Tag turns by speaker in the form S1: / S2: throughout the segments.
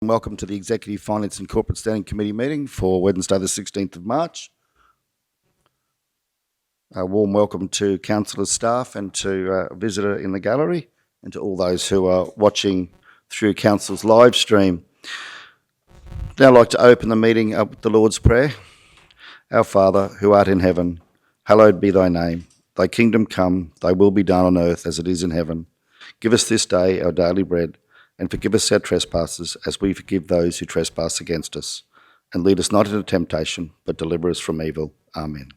S1: welcome to the Executive Finance and Corporate Standing Committee meeting for Wednesday the 16th of March. A warm welcome to councillors, staff and to a visitor in the gallery and to all those who are watching through Council's live stream. I'd now like to open the meeting up with the Lord's Prayer. Our Father, who art in heaven, hallowed be thy name. Thy kingdom come, thy will be done on earth as it is in heaven. Give us this day our daily bread, and forgive us our trespasses as we forgive those who trespass against us. And lead us not into temptation, but deliver us from evil. Amen.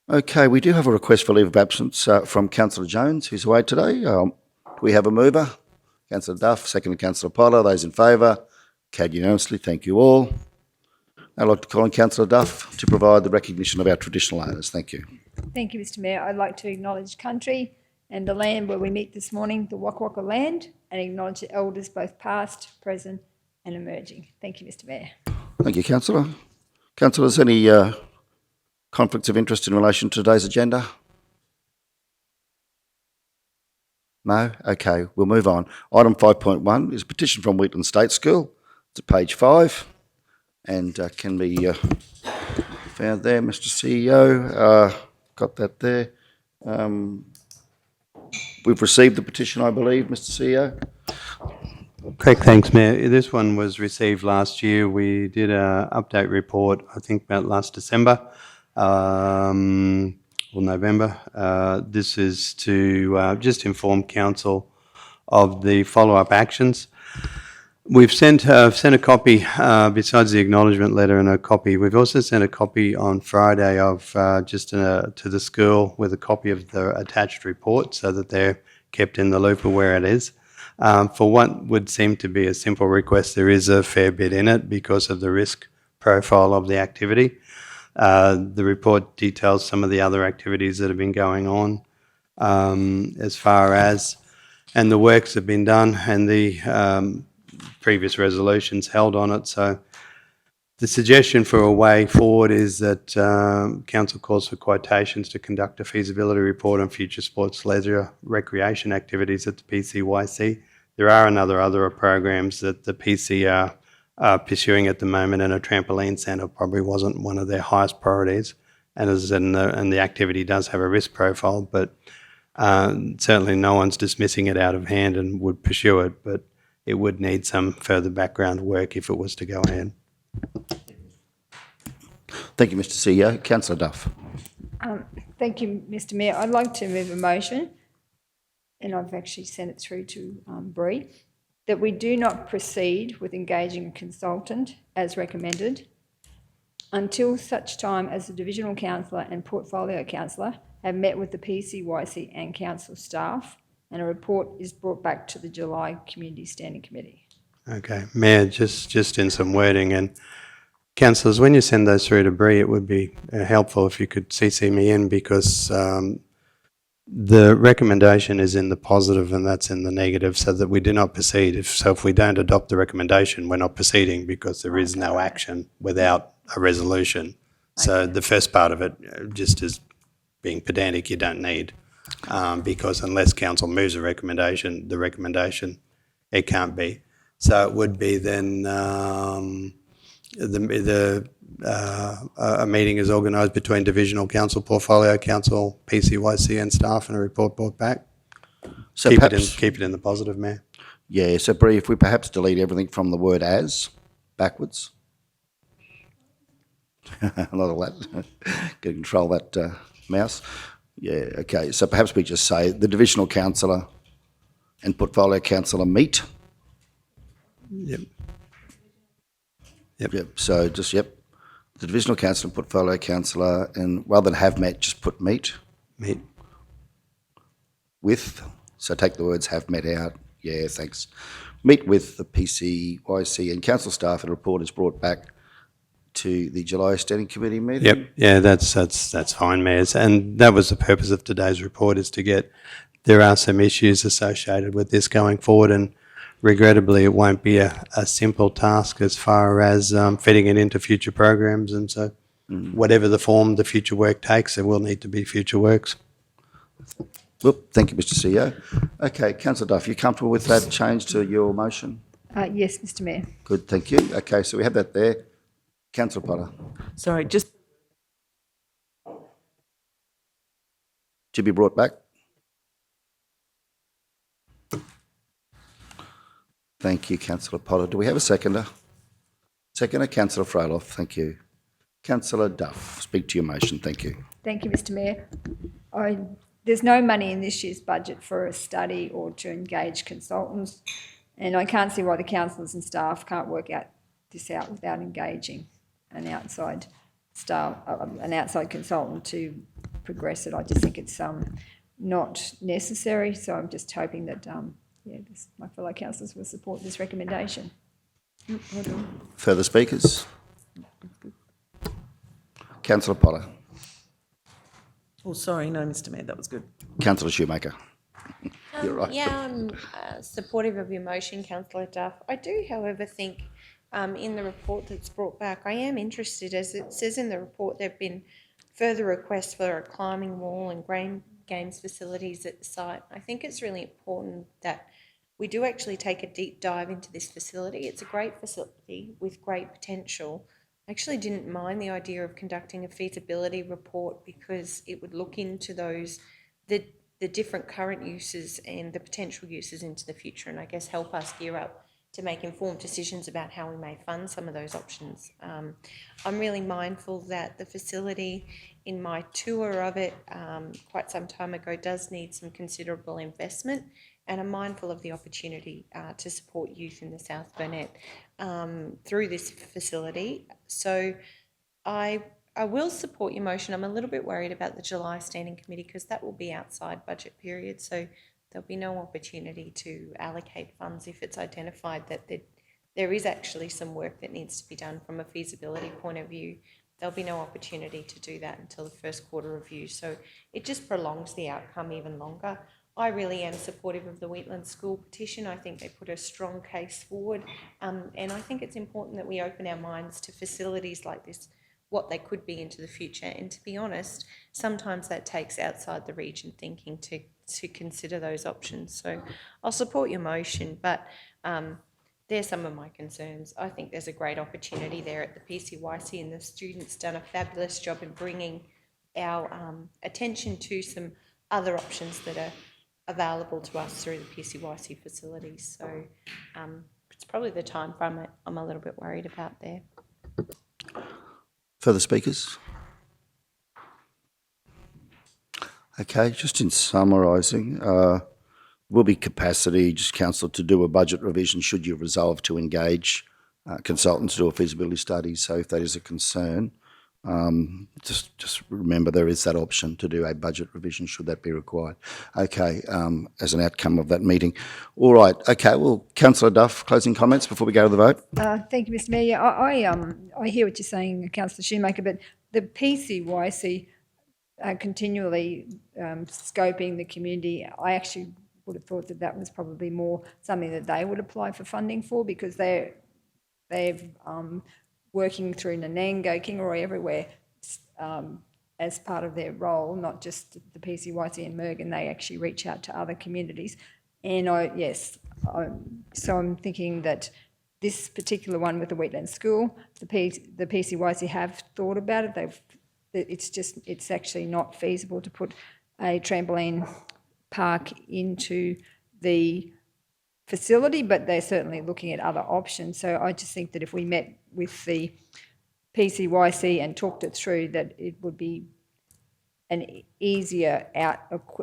S1: Okay, we do have a request for leave of absence from Councillor Jones, who's away today. We have a mover, Councillor Duff, second Councillor Potter. Those in favour, carried unanimously. Thank you all. I'd like to call on Councillor Duff to provide the recognition of our traditional owners. Thank you.
S2: Thank you, Mr Mayor. I'd like to acknowledge country and the land where we meet this morning, the Waka Waka land, and acknowledge the elders both past, present and emerging. Thank you, Mr Mayor.
S1: Thank you, Councillor. Councillors, any conflicts of interest in relation to today's agenda? No? Okay, we'll move on. Item 5.1 is a petition from Wheatland State School. It's at page 5 and can be found there, Mr CEO. Got that there. We've received the petition, I believe, Mr CEO.
S3: Correct, thanks, Mayor. This one was received last year. We did an update report, I think about last December or November. This is to just inform Council of the follow-up actions. We've sent a copy, besides the acknowledgement letter and a copy, we've also sent a copy on Friday of to the school with a copy of the attached report so that they're kept in the loop of where it is. For what would seem to be a simple request, there is a fair bit in it because of the risk profile of the activity. The report details some of the other activities that have been going on as far as, and the works have been done and the previous resolutions held on it. So the suggestion for a way forward is that Council calls for quotations to conduct a feasibility report on future sports, leisure, recreation activities at the PCYC. There are other programs that the PC are pursuing at the moment, and a trampoline centre probably wasn't one of their highest priorities. And as I said, and the activity does have a risk profile, but certainly no one's dismissing it out of hand and would pursue it, but it would need some further background work if it was to go ahead.
S1: Thank you, Mr CEO. Councillor Duff.
S2: Thank you, Mr Mayor. I'd like to move a motion, and I've actually sent it through to Bree, that we do not proceed with engaging a consultant as recommended until such time as the Divisional Councillor and Portfolio Councillor have met with the PCYC and Council staff and a report is brought back to the July Community Standing Committee. Okay,
S3: Mayor, just in some wording, and councillors, when you send those through to Bree, it would be helpful if you could CC me in, because the recommendation is in the positive and that's in the negative, so that we do not proceed. If we don't adopt the recommendation, we're not proceeding because there is no action without a resolution. So the first part of it, just as being pedantic, you don't need. Because unless Council moves the recommendation, it can't be. So it would be then a meeting is organised between Divisional Council, Portfolio Council, PCYC and staff, and a report brought back. So keep it in the positive, Mayor.
S1: Yeah, so Bree, if we perhaps delete everything from the word as backwards. A lot of that. Can control that mouse. Yeah, okay. So perhaps we just say the Divisional Councillor and Portfolio Councillor meet.
S3: Yep.
S1: So just, the Divisional Councillor and Portfolio Councillor, and rather than have met, just put meet.
S3: Meet.
S1: With. So take the words have met out. Yeah, thanks. Meet with the PCYC and Council staff, and a report is brought back to the July Standing Committee meeting?
S3: Yep, yeah, that's fine, Mayor. And that was the purpose of today's report, is to get, there are some issues associated with this going forward, and regrettably it won't be a simple task as far as fitting it into future programs, and so whatever the form the future work takes, there will need to be future works.
S1: Well, thank you, Mr CEO. Okay, councillor Duff, you comfortable with that change to your motion?
S2: Yes, Mr Mayor.
S1: Good, thank you. Okay, so we have that there. Councillor Potter,
S4: Sorry, just
S1: to be brought back? Thank you, councillor Potter. Do we have a seconder? Seconder, councillor Froeloff, thank you. Councillor Duff, speak to your motion, thank you.
S2: Thank you, Mr Mayor. There's no money in this year's budget for a study or to engage consultants, and I can't see why the councillors and staff can't work this out without engaging an outside consultant to progress it. I just think it's not necessary, so I'm just hoping that my fellow councillors will support this recommendation.
S1: Further speakers? Councillor Potter.
S4: oh, sorry, no, Mr Mayor, that was good.
S1: Councillor Shoemaker. You're right.
S5: Yeah, I'm supportive of your motion, Councillor Duff. I do, however, think in the report that's brought back, I am interested, as it says in the report, there have been further requests for a climbing wall and games facilities at the site. I think it's really important that we do actually take a deep dive into this facility. It's a great facility with great potential. I actually didn't mind the idea of conducting a feasibility report because it would look into the different current uses and the potential uses into the future, and I guess help us gear up to make informed decisions about how we may fund some of those options. I'm really mindful that the facility, in my tour of it quite some time ago, does need some considerable investment, and I'm mindful of the opportunity to support youth in the South Burnett through this facility. So I will support your motion. I'm a little bit worried about the July Standing Committee because that will be outside budget period, so there'll be no opportunity to allocate funds if it's identified that there is actually some work that needs to be done from a feasibility point of view. There'll be no opportunity to do that until the first quarter review, so it just prolongs the outcome even longer. I really am supportive of the Wheatland School petition. I think they put a strong case forward, and I think it's important that we open our minds to facilities like this, what they could be into the future. And to be honest, sometimes that takes outside the region thinking to consider those options. So I'll support your motion, but there's some of my concerns. I think there's a great opportunity there at the PCYC, and the students done a fabulous job in bringing our attention to some other options that are available to us through the PCYC facilities. So it's probably the time frame I'm a little bit worried about there.
S1: Further speakers? Okay, just in summarising, will be capacity, just council, to do a budget revision should you resolve to engage consultants to do a feasibility study. So if that is a concern, just remember there is that option to do a budget revision should that be required. Okay, as an outcome of that meeting. All right, okay, well, Councillor Duff, closing comments before we go to the vote?
S2: Thank you, Mr Mayor. I hear what you're saying, Councillor Shoemaker, but the PCYC continually scoping the community. I actually would have thought that was probably more something that they would apply for funding for, because they're working through Nanango, Kingaroy, everywhere as part of their role, not just the PCYC and Merg, and they actually reach out to other communities. And so I'm thinking that this particular one with the Wheatland School, the PCYC have thought about it. It's actually not feasible to put a trampoline park into the facility, but they're certainly looking at other options. So I just think that if we met with the PCYC and talked it through, that it would be an easier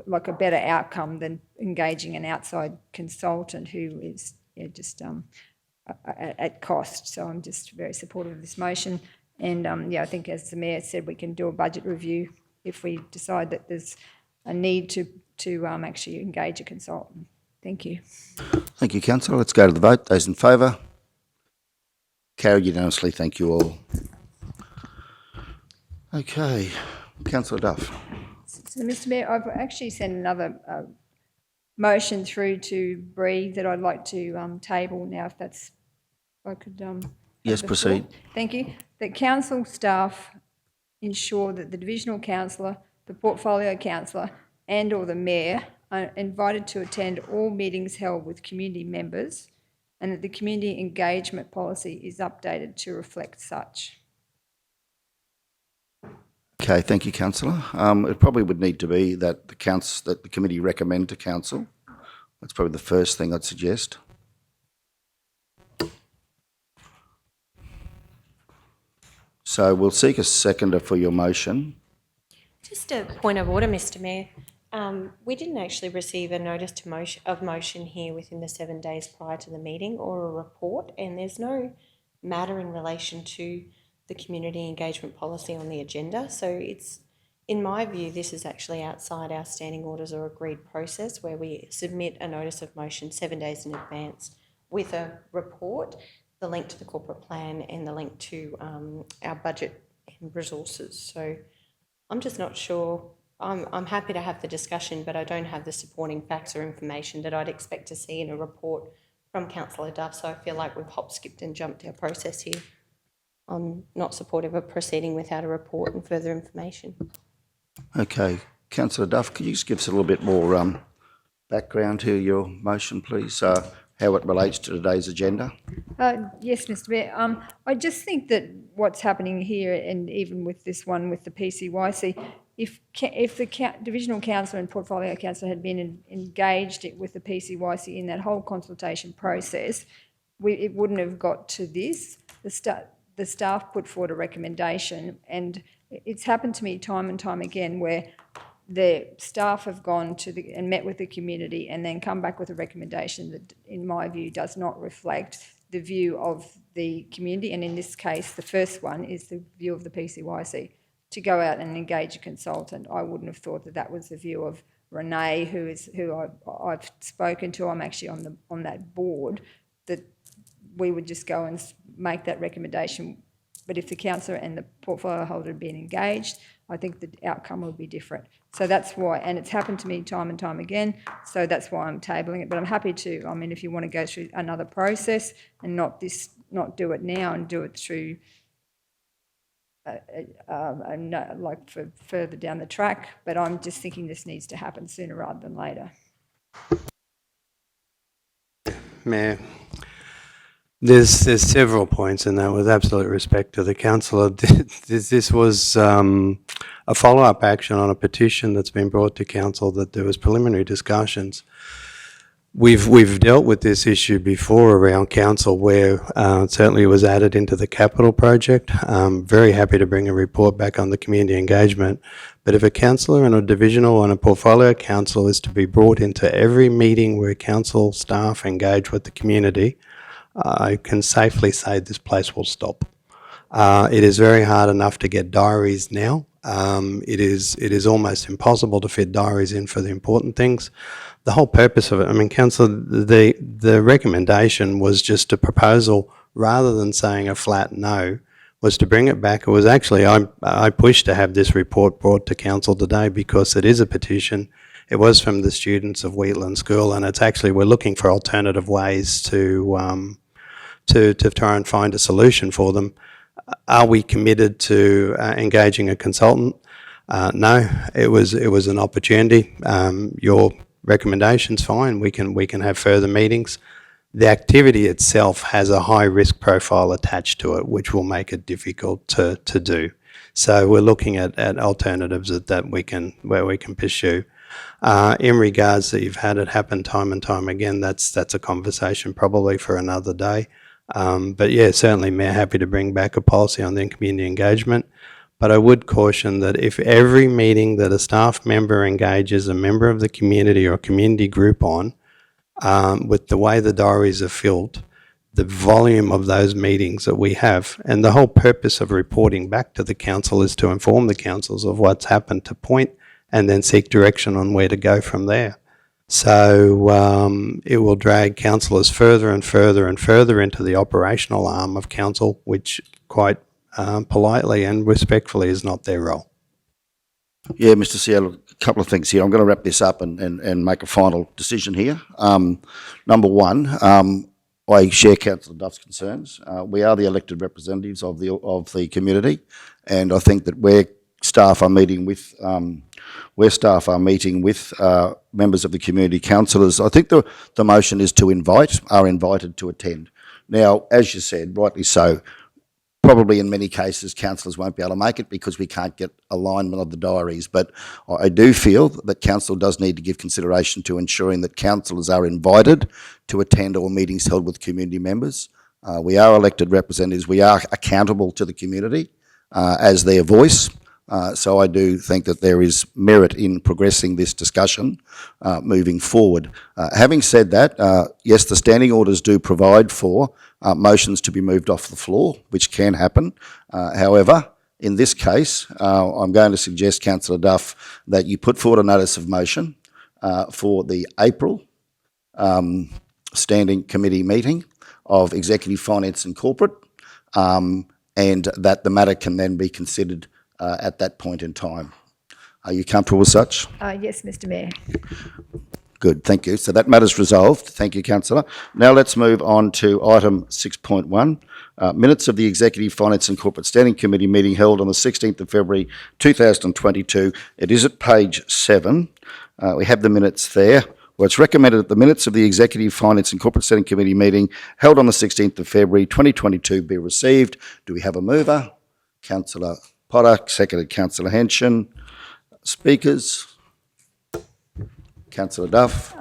S2: like a better outcome than engaging an outside consultant who is just at cost. So I'm just very supportive of this motion. And I think, as the Mayor said, we can do a budget review if we decide that there's a need to actually engage a consultant. Thank you.
S1: Thank you, Councillor. Let's go to the vote. Those in favour? Carried unanimously. Thank you all. Okay, Councillor Duff.
S2: So, Mr Mayor, I've actually sent another motion through to Bree that I'd like to table now, if I could...
S1: Yes, proceed.
S2: Thank you. That council staff ensure that the divisional councillor, the portfolio councillor and or the mayor invited to attend all meetings held with community members and that the community engagement policy is updated to reflect such.
S1: Okay, thank you, councillor. It probably would need to be that that the committee recommend to council. That's probably the first thing I'd suggest. So we'll seek a seconder for your motion.
S5: Just a point of order, Mr Mayor. We didn't actually receive a notice of motion here within the 7 days prior to the meeting or a report, and there's no matter in relation to the community engagement policy on the agenda. So it's, in my view, this is actually outside our standing orders or agreed process where we submit a notice of motion 7 days in advance with a report, the link to the corporate plan and the link to our budget and resources. So I'm just not sure. I'm happy to have the discussion, but I don't have the supporting facts or information that I'd expect to see in a report from Councillor Duff, so I feel like we've hop, skipped and jumped our process here. I'm not supportive of proceeding without a report and further information.
S1: Okay, councillor Duff, could you just give us a little bit more background to your motion, please? How it relates to today's agenda?
S2: Yes, Mr Mayor. I just think that what's happening here, and even with this one with the PCYC, if the Divisional Councillor and Portfolio Councillor had been engaged with the PCYC in that whole consultation process, it wouldn't have got to this. The staff put forward a recommendation, and it's happened to me time and time again where the staff have gone to and met with the community and then come back with a recommendation that, in my view, does not reflect the view of the community. And in this case, the first one is the view of the PCYC. To go out and engage a consultant, I wouldn't have thought that that was the view of Renee, who I've spoken to. I'm actually on that board, that we would just go and make that recommendation. But if the councillor and the portfolio holder had been engaged, I think the outcome would be different. So that's why, and it's happened to me time and time again, so that's why I'm tabling it. But I'm happy to, I mean, if you want to go through another process and not do it now and do it through like for further down the track, but I'm just thinking this needs to happen sooner rather than later.
S3: Mayor, there's several points in that, with absolute respect to the councillor. This was a follow-up action on a petition that's been brought to council that there was preliminary discussions. We've dealt with this issue before around council, where certainly it was added into the capital project. Very happy to bring a report back on the community engagement. But if a councillor and a divisional and a portfolio council is to be brought into every meeting where council staff engage with the community, I can safely say this place will stop. It is very hard enough to get diaries now. It is almost impossible to fit diaries in for the important things. The whole purpose of it, I mean, councillor, the recommendation was just a proposal rather than saying a flat no, was to bring it back. It was actually, I pushed to have this report brought to council today because it is a petition. It was from the students of Wheatland School, and it's actually, we're looking for alternative ways to try and find a solution for them. Are we committed to engaging a consultant? No, it was an opportunity. Your recommendation's fine. We can have further meetings. The activity itself has a high risk profile attached to it, which will make it difficult to do. So we're looking at alternatives where we can pursue. In regards that you've had it happen time and time again, that's a conversation probably for another day. But yeah, certainly Mayor, happy to bring back a policy on the community engagement. But I would caution that if every meeting that a staff member engages a member of the community or a community group on, with the way the diaries are filled, the volume of those meetings that we have, and the whole purpose of reporting back to the council is to inform the councils of what's happened to point and then seek direction on where to go from there. So it will drag councillors further and further and further into the operational arm of council, which quite politely and respectfully is not their role.
S1: Yeah, Mr. Seattle, a couple of things here. I'm going to wrap this up and make a final decision here. Number one, I share Councillor Duff's concerns. We are the elected representatives of the community, and I think that where staff are meeting with where staff are meeting with members of the community councillors. I think the motion is to are invited to attend. Now, as you said, rightly so, probably in many cases councillors won't be able to make it because we can't get alignment of the diaries, but I do feel that council does need to give consideration to ensuring that councillors are invited to attend all meetings held with community members. We are elected representatives. We are accountable to the community as their voice. So I do think that there is merit in progressing this discussion moving forward. Having said that, yes, the standing orders do provide for motions to be moved off the floor, which can happen. However, in this case, I'm going to suggest, Councillor Duff, that you put forward a notice of motion for the April standing committee meeting of Executive Finance and Corporate, and that the matter can then be considered at that point in time. Are you comfortable with such?
S2: Yes, Mr Mayor.
S1: Good, thank you. So that matter's resolved. Thank you, Councillor. Now let's move on to item 6.1, minutes of the Executive Finance and Corporate Standing Committee meeting held on the 16th of February 2022. It is at page 7. We have the minutes there. Well, it's recommended that the minutes of the Executive Finance and Corporate Standing Committee meeting held on the 16th of February 2022 be received. Do we have a mover? Councillor Potter, seconded Councillor Henshin. Speakers? Councillor Duff.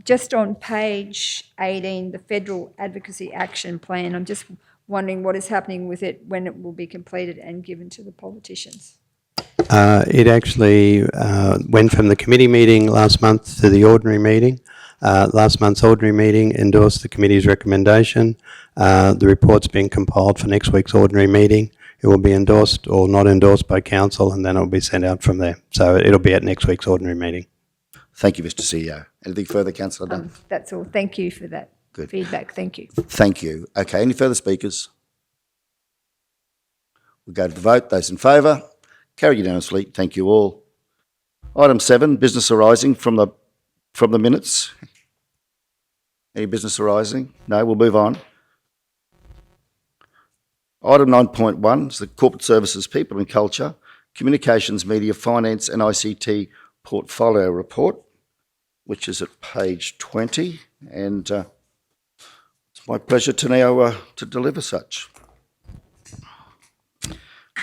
S2: Just on page 18, the Federal Advocacy Action Plan, I'm just wondering what is happening with it, when it will be completed and given to the politicians.
S3: It actually went from the committee meeting last month to the ordinary meeting. Last month's ordinary meeting endorsed the committee's recommendation. The report's been compiled for next week's ordinary meeting. It will be endorsed or not endorsed by council, and then it will be sent out from there. So it'll be at next week's ordinary meeting.
S1: Thank you, Mr CEO. Anything further, Councillor Duff?
S2: That's all. Thank you for that feedback. Thank you.
S1: Thank you. Okay, any further speakers? We'll go to the vote. Those in favour? Carried unanimously. Thank you all. Item 7, business arising from the minutes. Any business arising? No, we'll move on. Item 9.1 is the Corporate Services, People and Culture, Communications, Media, Finance and ICT Portfolio Report, which is at page 20, and it's my pleasure to now to deliver such.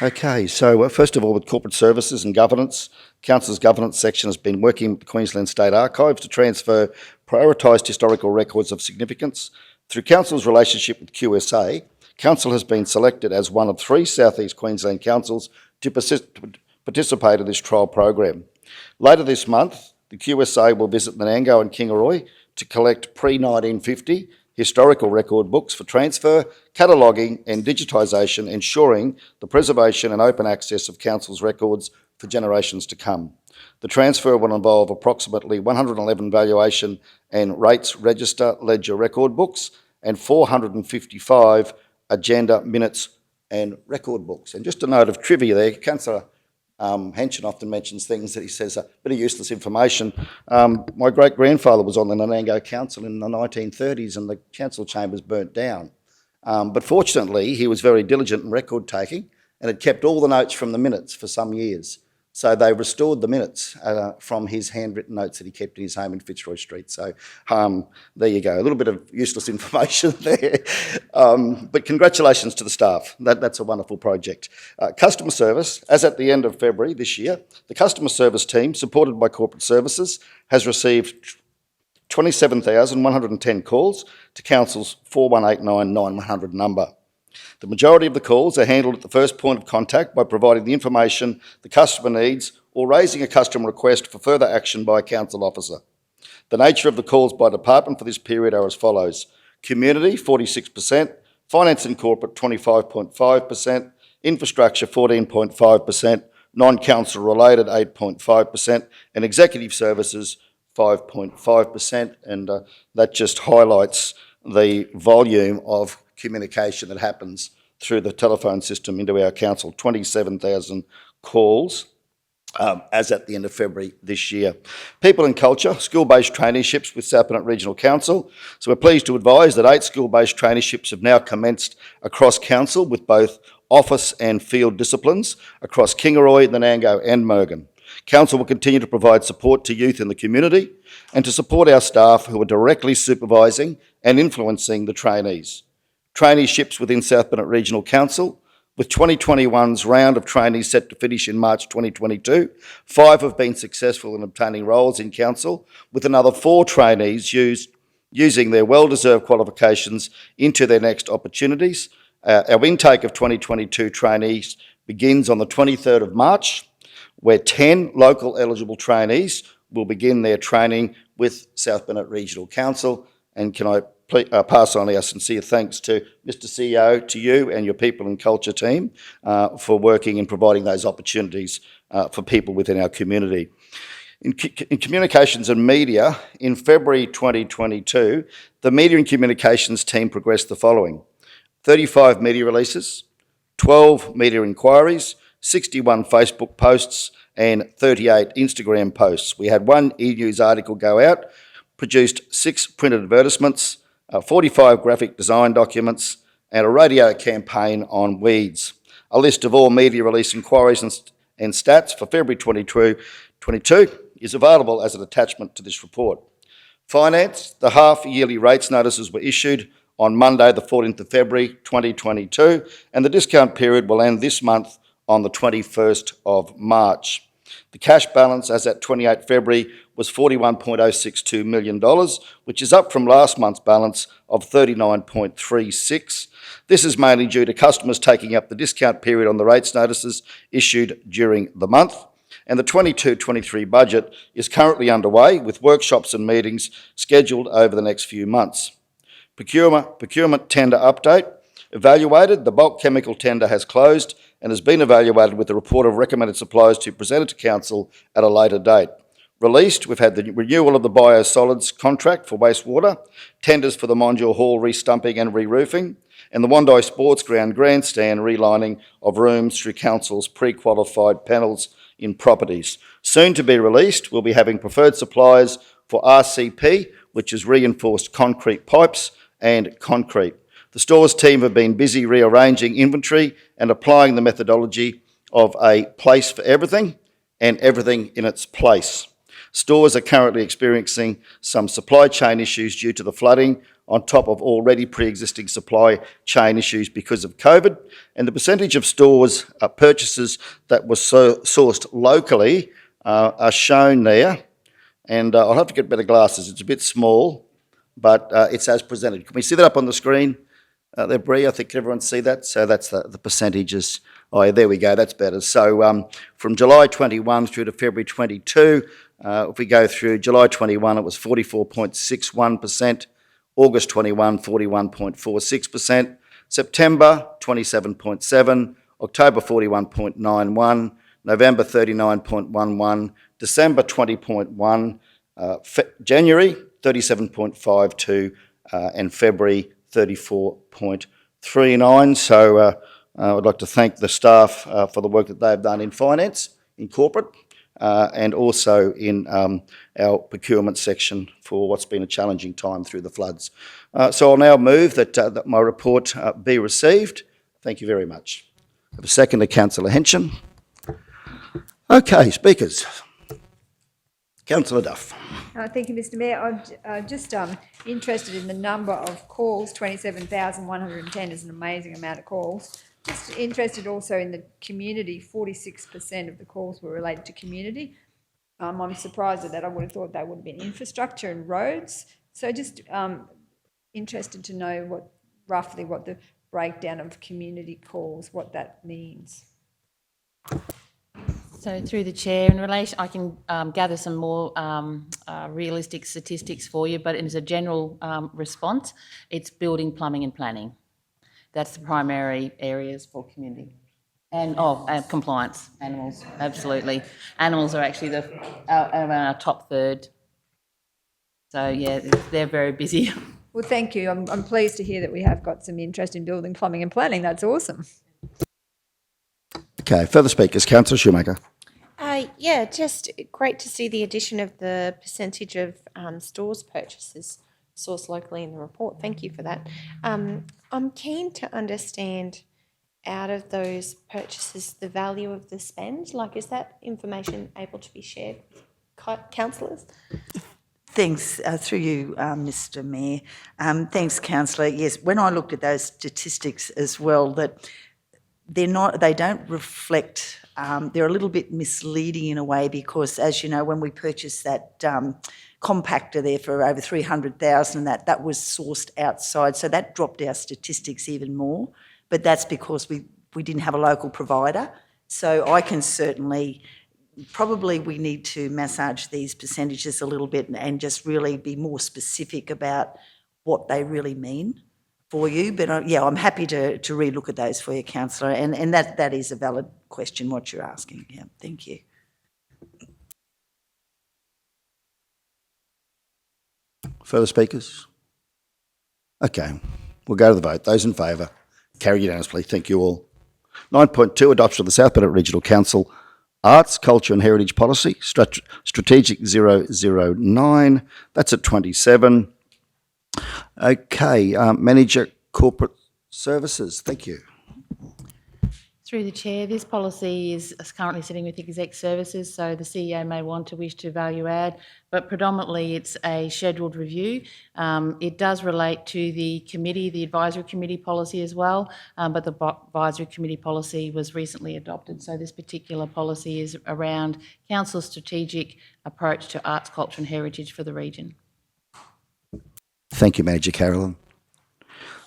S1: Okay, so first of all, with Corporate Services and Governance, Council's Governance section has been working with the Queensland State Archives to transfer prioritised historical records of significance. Through Council's relationship with QSA, Council has been selected as one of 3 South East Queensland councils to participate in this trial program. Later this month, the QSA will visit Menango and Kingaroy to collect pre-1950 historical record books for transfer, cataloguing and digitisation, ensuring the preservation and open access of Council's records for generations to come. The transfer will involve approximately 111 valuation and rates register ledger record books and 455 agenda minutes and record books. And just a note of trivia there, Councillor Henshin often mentions things that he says a bit of useless information. My great-grandfather was on the Menango Council in the 1930s and the council chambers burnt down. But fortunately, he was very diligent in record taking and had kept all the notes from the minutes for some years. So they restored the minutes from his handwritten notes that he kept in his home in Fitzroy Street. So there you go, a little bit of useless information there. But congratulations to the staff. That's a wonderful project. Customer service, as at the end of February this year, the customer service team, supported by Corporate Services, has received 27,110 calls to Council's 4189 9100 number. The majority of the calls are handled at the first point of contact by providing the information the customer needs or raising a customer request for further action by a council officer. The nature of the calls by department for this period are as follows: community 46%, finance and corporate 25.5%, infrastructure 14.5%, non-council related 8.5%, and executive services 5.5%. And that just highlights the volume of communication that happens through the telephone system into our council, 27,000 calls as at the end of February this year. People and culture, school-based traineeships with Sappanet Regional Council. So we're pleased to advise that 8 school-based traineeships have now commenced across council with both office and field disciplines across Kingaroy, Menango and Morgan. Council will continue to provide support to youth in the community and to support our staff who are directly supervising and influencing the trainees. Traineeships within South Bennett Regional Council, with 2021's round of trainees set to finish in March 2022, 5 have been successful in obtaining roles in Council, with another 4 trainees using their well-deserved qualifications into their next opportunities. Our intake of 2022 trainees begins on the 23rd of March, where 10 local eligible trainees will begin their training with South Bennett Regional Council. And can I pass on our sincere thanks to Mr CEO, to you and your people and culture team for working and providing those opportunities for people within our community. In communications and media, in February 2022, the media and communications team progressed the following: 35 media releases, 12 media inquiries, 61 Facebook posts and 38 Instagram posts. We had 1 e-news article go out, produced 6 printed advertisements, 45 graphic design documents and a radio campaign on weeds. A list of all media release inquiries and stats for February 2022 is available as an attachment to this report. Finance, the half-yearly rates notices were issued on Monday the 14th of February 2022 and the discount period will end this month on the 21st of March. The cash balance as at 28 February was $41.062 million, which is up from last month's balance of $39.36. This is mainly due to customers taking up the discount period on the rates notices issued during the month. And the 22-23 budget is currently underway with workshops and meetings scheduled over the next few months. Procurement tender update. Evaluated, the bulk chemical tender has closed and has been evaluated with a report of recommended suppliers to be presented to Council at a later date. Released, we've had the renewal of the biosolids contract for wastewater, tenders for the Mondial Hall restumping and re-roofing, and the Wondai Sports Ground grandstand relining of rooms through Council's pre-qualified panels in properties. Soon to be released, we'll be having preferred suppliers for RCP, which is reinforced concrete pipes and concrete. The stores team have been busy rearranging inventory and applying the methodology of a place for everything and everything in its place. Stores are currently experiencing some supply chain issues due to the flooding on top of already pre-existing supply chain issues because of COVID, and the percentage of stores purchases that were sourced locally are shown there. And I'll have to get better glasses, it's a bit small, but it's as presented. Can we see that up on the screen? There, Bree, I think everyone see that. So that's the percentages. Oh, yeah, there we go, that's better. So from July 21 through to February 22, if we go through July 21, it was 44.61%, August 21, 41.46%, September 27.7%, October 41.91%, November 39.11%, December 20.1%, January 37.52%, and February 34.39%. So I'd like to thank the staff for the work that they've done in finance, in corporate, and also in our procurement section for what's been a challenging time through the floods. So I'll now move that my report be received. Thank you very much. I have a second to Councillor Henson. Okay, speakers. Councillor Duff.
S2: Thank you, Mr Mayor. I'm just interested in the number of calls. 27,110 is an amazing amount of calls. Just interested also in the community. 46% of the calls were related to community. I'm surprised at that. I would have thought that would have been infrastructure and roads. So just interested to know roughly what the breakdown of community calls, what that means.
S6: So through the chair, in relation, I can gather some more realistic statistics for you, but as a general response, it's building, plumbing and planning. That's the primary areas for community. And compliance, animals, absolutely. Animals are actually around our top third. So yeah, they're very busy.
S2: Well, thank you. I'm pleased to hear that we have got some interest in building, plumbing and planning. That's awesome.
S1: Okay, further speakers. Councillor Shoemaker.
S5: Yeah, just great to see the addition of the percentage of stores purchases sourced locally in the report. Thank you for that. I'm keen to understand out of those purchases the value of the spend? Like, is that information able to be shared with councillors?
S7: Thanks, through you, Mr Mayor. Thanks, councillor. Yes, when I looked at those statistics as well, that they don't reflect, they're a little bit misleading in a way because, as you know, when we purchased that compactor there for over 300,000, that was sourced outside, so that dropped our statistics even more. But that's because we didn't have a local provider. So I can certainly, probably we need to massage these percentages a little bit and just really be more specific about what they really mean for you. But yeah, I'm happy to relook at those for you, councillor. And that is a valid question, what you're asking. Yeah, thank you.
S1: Further speakers? Okay, we'll go to the vote. Those in favour? Carried unanimously. Thank you all. 9.2, adoption of the South Bennett Regional Council Arts, Culture and Heritage Policy, Strategic 009. That's at 27. Okay, Manager Corporate Services. Thank you.
S6: Through the Chair, this policy is currently sitting with Exec Services, so the CEO may wish to value add, but predominantly it's a scheduled review. It does relate to the committee, the advisory committee policy as well, but the advisory committee policy was recently adopted, so this particular policy is around Council's strategic approach to arts, culture and heritage for the region.
S1: Thank you, Manager Carolyn.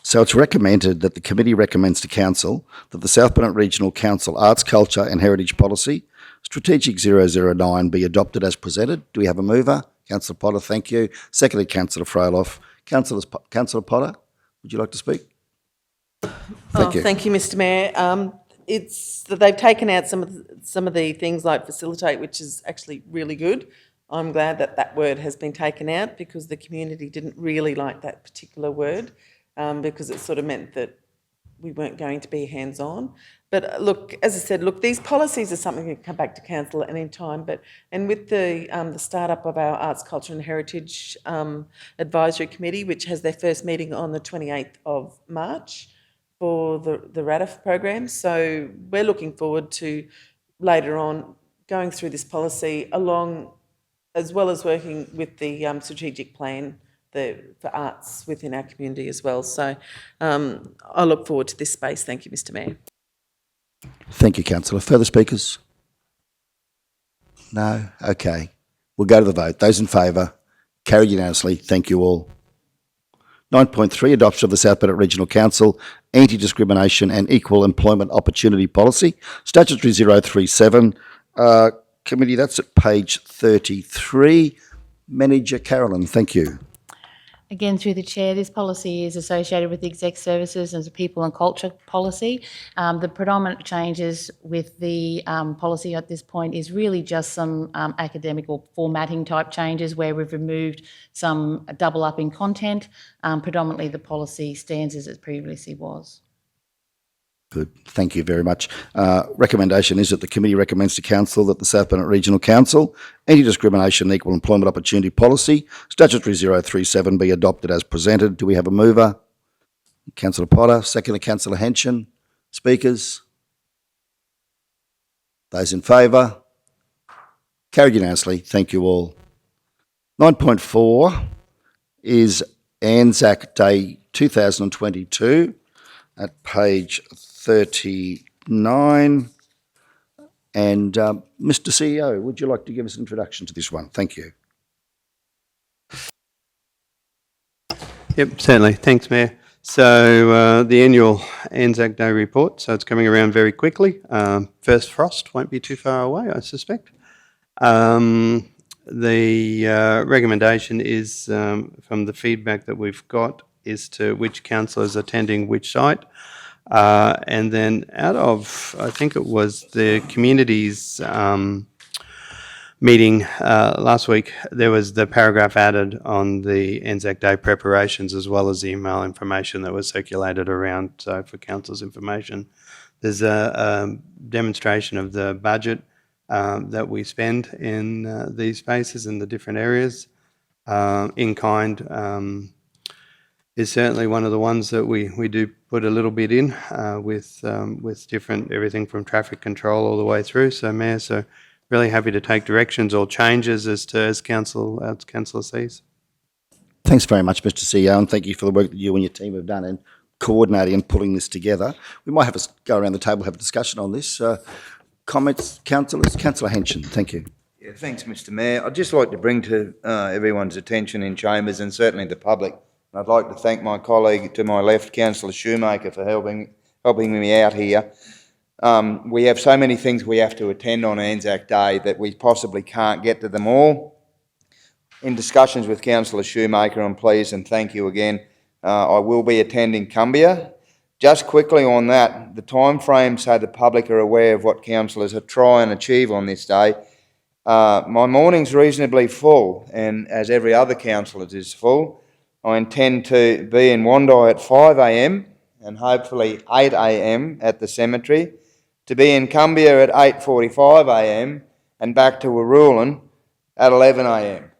S1: So it's recommended that the committee recommends to Council that the South Bennett Regional Council Arts, Culture and Heritage Policy, Strategic 009, be adopted as presented. Do we have a mover? Councillor Potter, thank you. Seconded, Councillor Froeloff. Councillor Potter, would you like to speak? Thank you.
S4: Thank you, Mr Mayor. It's that they've taken out some of the things like facilitate, which is actually really good. I'm glad that word has been taken out because the community didn't really like that particular word. Because it sort of meant that we weren't going to be hands-on. But look, as I said, these policies are something that can come back to council at any time. And with the start-up of our Arts, Culture and Heritage Advisory Committee, which has their first meeting on the 28th of March for the RADIF program. So we're looking forward to later on going through this policy along, as well as working with the strategic plan for arts within our community as well. So I look forward to this space. Thank you, Mr Mayor.
S1: Thank you, Councillor. Further speakers? No? Okay. We'll go to the vote. Those in favour? Carried unanimously. Thank you all. 9.3, adoption of the South Bennett Regional Council Anti-Discrimination and Equal Employment Opportunity Policy, Statutory 037. Committee, that's at page 33. Manager Carolyn, thank you.
S6: Again, through the Chair, this policy is associated with the Exec Services as a people and culture policy. The predominant changes with the policy at this point is really just some academic or formatting type changes where we've removed some double up in content. Predominantly the policy stands as it previously was.
S1: Good. Thank you very much. Recommendation is that the committee recommends to Council that the South Bennett Regional Council Anti-Discrimination and Equal Employment Opportunity Policy, Statutory 037, be adopted as presented. Do we have a mover? Councillor Potter. Seconded, Councillor Henson. Speakers? Those in favour? Carried unanimously. Thank you all. 9.4 is Anzac Day 2022 at page 39. And Mr. CEO, would you like to give us an introduction to this one? Thank you.
S3: Yep, certainly. Thanks, Mayor. So the annual Anzac Day report, so it's coming around very quickly. First frost won't be too far away, I suspect. The recommendation is, from the feedback that we've got, is to which council is attending which site. And then out of, I think it was the community's meeting last week, there was the paragraph added on the Anzac Day preparations as well as the email information that was circulated around. So for council's information, there's a demonstration of the budget that we spend in these spaces in the different areas. In kind is certainly one of the ones that we do put a little bit in with different, everything from traffic control all the way through. So Mayor, so really happy to take directions or changes as council sees.
S1: Thanks very much, Mr. CEO, and thank you for the work that you and your team have done in coordinating and pulling this together. We might have go around the table, have a discussion on this. Comments, councillors? Councillor Henson, thank you.
S8: Yeah, thanks, Mr. Mayor. I'd just like to bring to everyone's attention in chambers and certainly the public, and I'd like to thank my colleague to my left, Councillor Shoemaker, for helping me out here. We have so many things we have to attend on Anzac Day that we possibly can't get to them all. In discussions with Councillor Shoemaker, I'm pleased and thank you again. I will be attending Cumbia. Just quickly on that, the time frame so the public are aware of what councillors are trying and achieve on this day. My morning's reasonably full, and as every other councillor is full, I intend to be in Wandai at 5 a.m. and hopefully 8 a.m. at the cemetery, to be in Cumbia at 8:45 a.m. and back to Warulin at 11 a.m.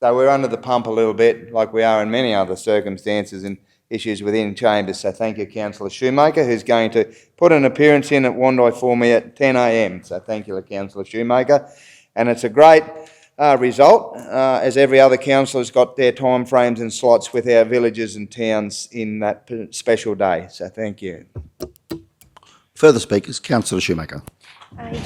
S8: So we're under the pump a little bit, like we are in many other circumstances and issues within chambers. So thank you, Councillor Shoemaker, who's going to put an appearance in at Wandai for me at 10 a.m. So thank you, Councillor Shoemaker. And it's a great result, as every other councillor's got their time frames and slots with our villages and towns in that special day. So thank you.
S1: Further speakers, Councillor Shoemaker.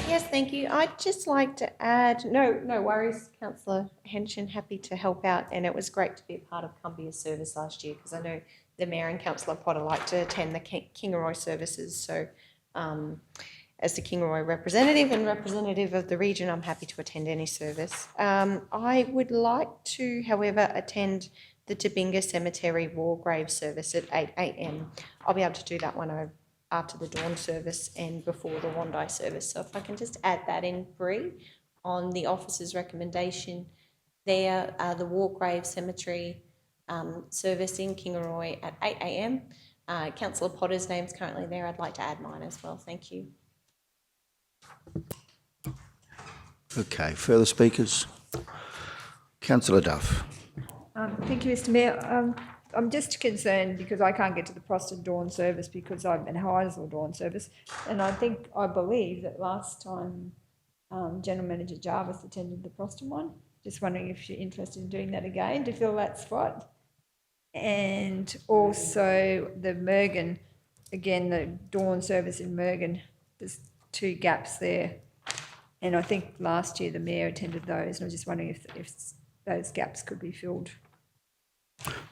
S5: Yes, thank you. I'd just like to add, no worries, Councillor Henson, happy to help out, and it was great to be a part of Cumbia's service last year, because I know the Mayor and Councillor Potter like to attend the Kingaroy services, so as the Kingaroy representative and representative of the region, I'm happy to attend any service. I would like to, however, attend the Tabinga Cemetery War Grave service at 8 a.m. I'll be able to do that one after the dawn service and before the Wandai service. So if I can just add that in, Bree, on the officer's recommendation there, the War Grave Cemetery service in Kingaroy at 8 a.m. Councillor Potter's name's currently there. I'd like to add mine as well. Thank you.
S1: Okay, further speakers? Councillor Duff.
S2: Thank you, Mr. Mayor. I'm just concerned because I can't get to the Proston Dawn service because I'm in Heisel Dawn service, and I believe that last time General Manager Jarvis attended the Proston one. Just wondering if you're interested in doing that again to fill that spot. And also the Mergen, again, the Dawn service in Mergen, there's 2 gaps there. And I think last year the Mayor attended those, and I was just wondering if those gaps could be filled.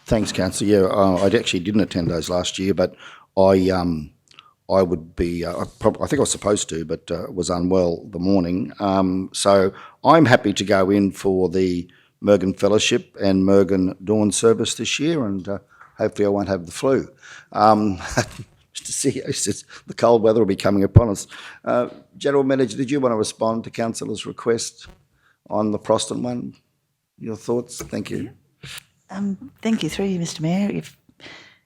S1: Thanks, Councillor. Yeah, I actually didn't attend those last year, but I would be, I think I was supposed to, but was unwell the morning. So I'm happy to go in for the Mergen Fellowship and Mergen Dawn service this year, and hopefully I won't have the flu. Mr. CEO says the cold weather will be coming upon us. General Manager, did you want to respond to Councillor's request on the Proston one? Your thoughts? Thank you.
S7: Thank you, through you, Mr. Mayor.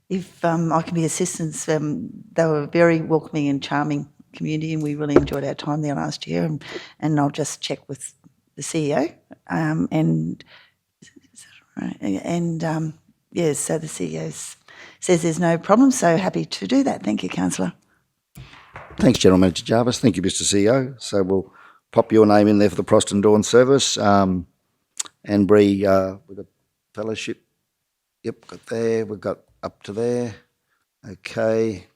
S7: If I can be assistance, they were a very welcoming and charming community, and we really enjoyed our time there last year. And I'll just check with the CEO. Yes, so the CEO says there's no problem. So happy to do that. Thank you, Councillor.
S1: Thanks, General Manager Jarvis. Thank you, Mr. CEO. So we'll pop your name in there for the Proston Dawn service. And Bree, we've got fellowship. Yep, got there. We've got up to there. Okay.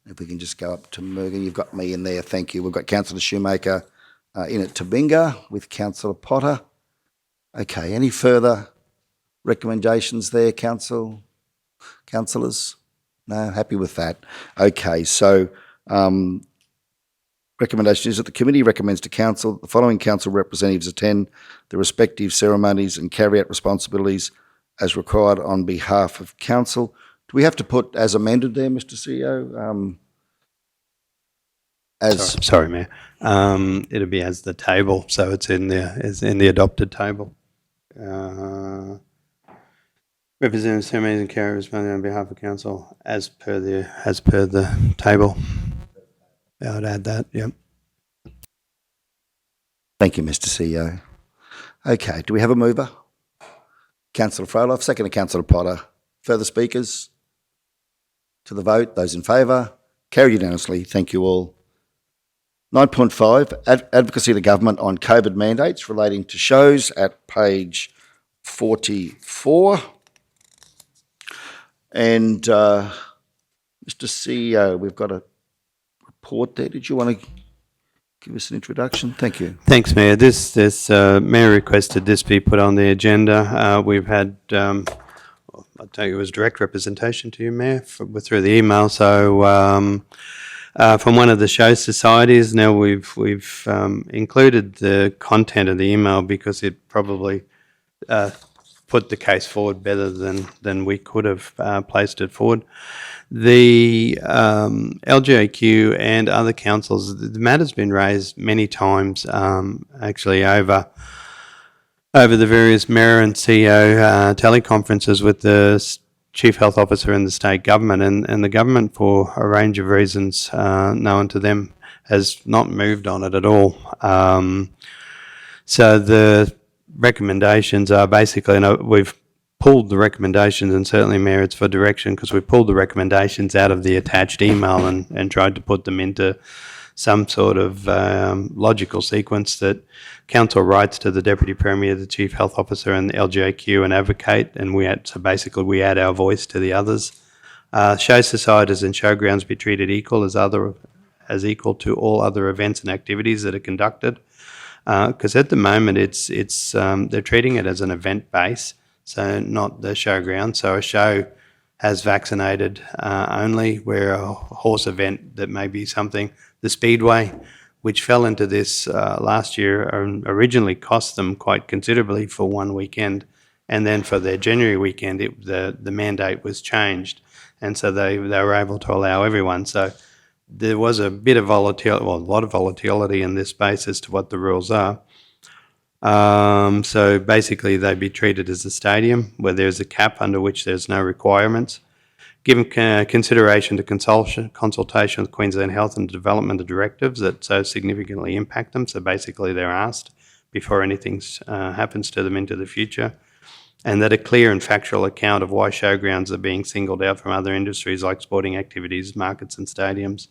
S1: If we can just go up to Mergen. You've got me in there. Thank you. We've got Councillor Shoemaker in at Tabinga with Councillor Potter. Okay. Any further recommendations there, councillors? No? Happy with that. Okay. So recommendation is that the committee recommends to council the following council representatives attend the respective ceremonies and carry out responsibilities as required on behalf of council. Do we have to put as amended there, Mr. CEO?
S3: Sorry, Mayor. It'll be as the table, so it's in the adopted table. Representative ceremonies and carry responsibility on behalf of council as per the table. Yeah, I'd add that. Yep.
S1: Thank you, Mr. CEO. Okay, do we have a mover? Councillor Froloff, second to Councillor Potter. Further speakers? to the vote. Those in favour? Carried unanimously. Thank you all. 9.5, advocacy to government on COVID mandates relating to shows at page 44. And Mr. CEO, we've got a report there. Did you want to give us an introduction? Thank you.
S3: Thanks, Mayor. This Mayor requested this be put on the agenda. We've had, I take it was direct representation to you, Mayor, through the email. So from one of the show societies, now we've included the content of the email because it probably put the case forward better than we could have placed it forward. The LGAQ and other councils, the matter's been raised many times, actually over the various mayor and CEO teleconferences with the Chief Health Officer and the state government, and the government, for a range of reasons known to them, has not moved on it at all. So the recommendations are basically, we've pulled the recommendations, and certainly, Mayor, it's for direction because we pulled the recommendations out of the attached email and tried to put them into some sort of logical sequence that council writes to the Deputy Premier, the Chief Health Officer and the LGAQ and advocate, and so basically we add our voice to the others. Show societies and showgrounds be treated equal as equal to all other events and activities that are conducted. Because at the moment they're treating it as an event base, so not the showground. So a show has vaccinated only, where a horse event that may be something, the Speedway, which fell into this last year, originally cost them quite considerably for one weekend, and then for their January weekend, the mandate was changed, and so they were able to allow everyone. So there was a bit of volatility, well, a lot of volatility in this space as to what the rules are. So basically, they'd be treated as a stadium where there's a cap under which there's no requirements. Given consideration to consultation with Queensland Health and Development directives that so significantly impact them, so basically they're asked before anything happens to them into the future, and that a clear and factual account of why showgrounds are being singled out from other industries like sporting activities, markets and stadiums,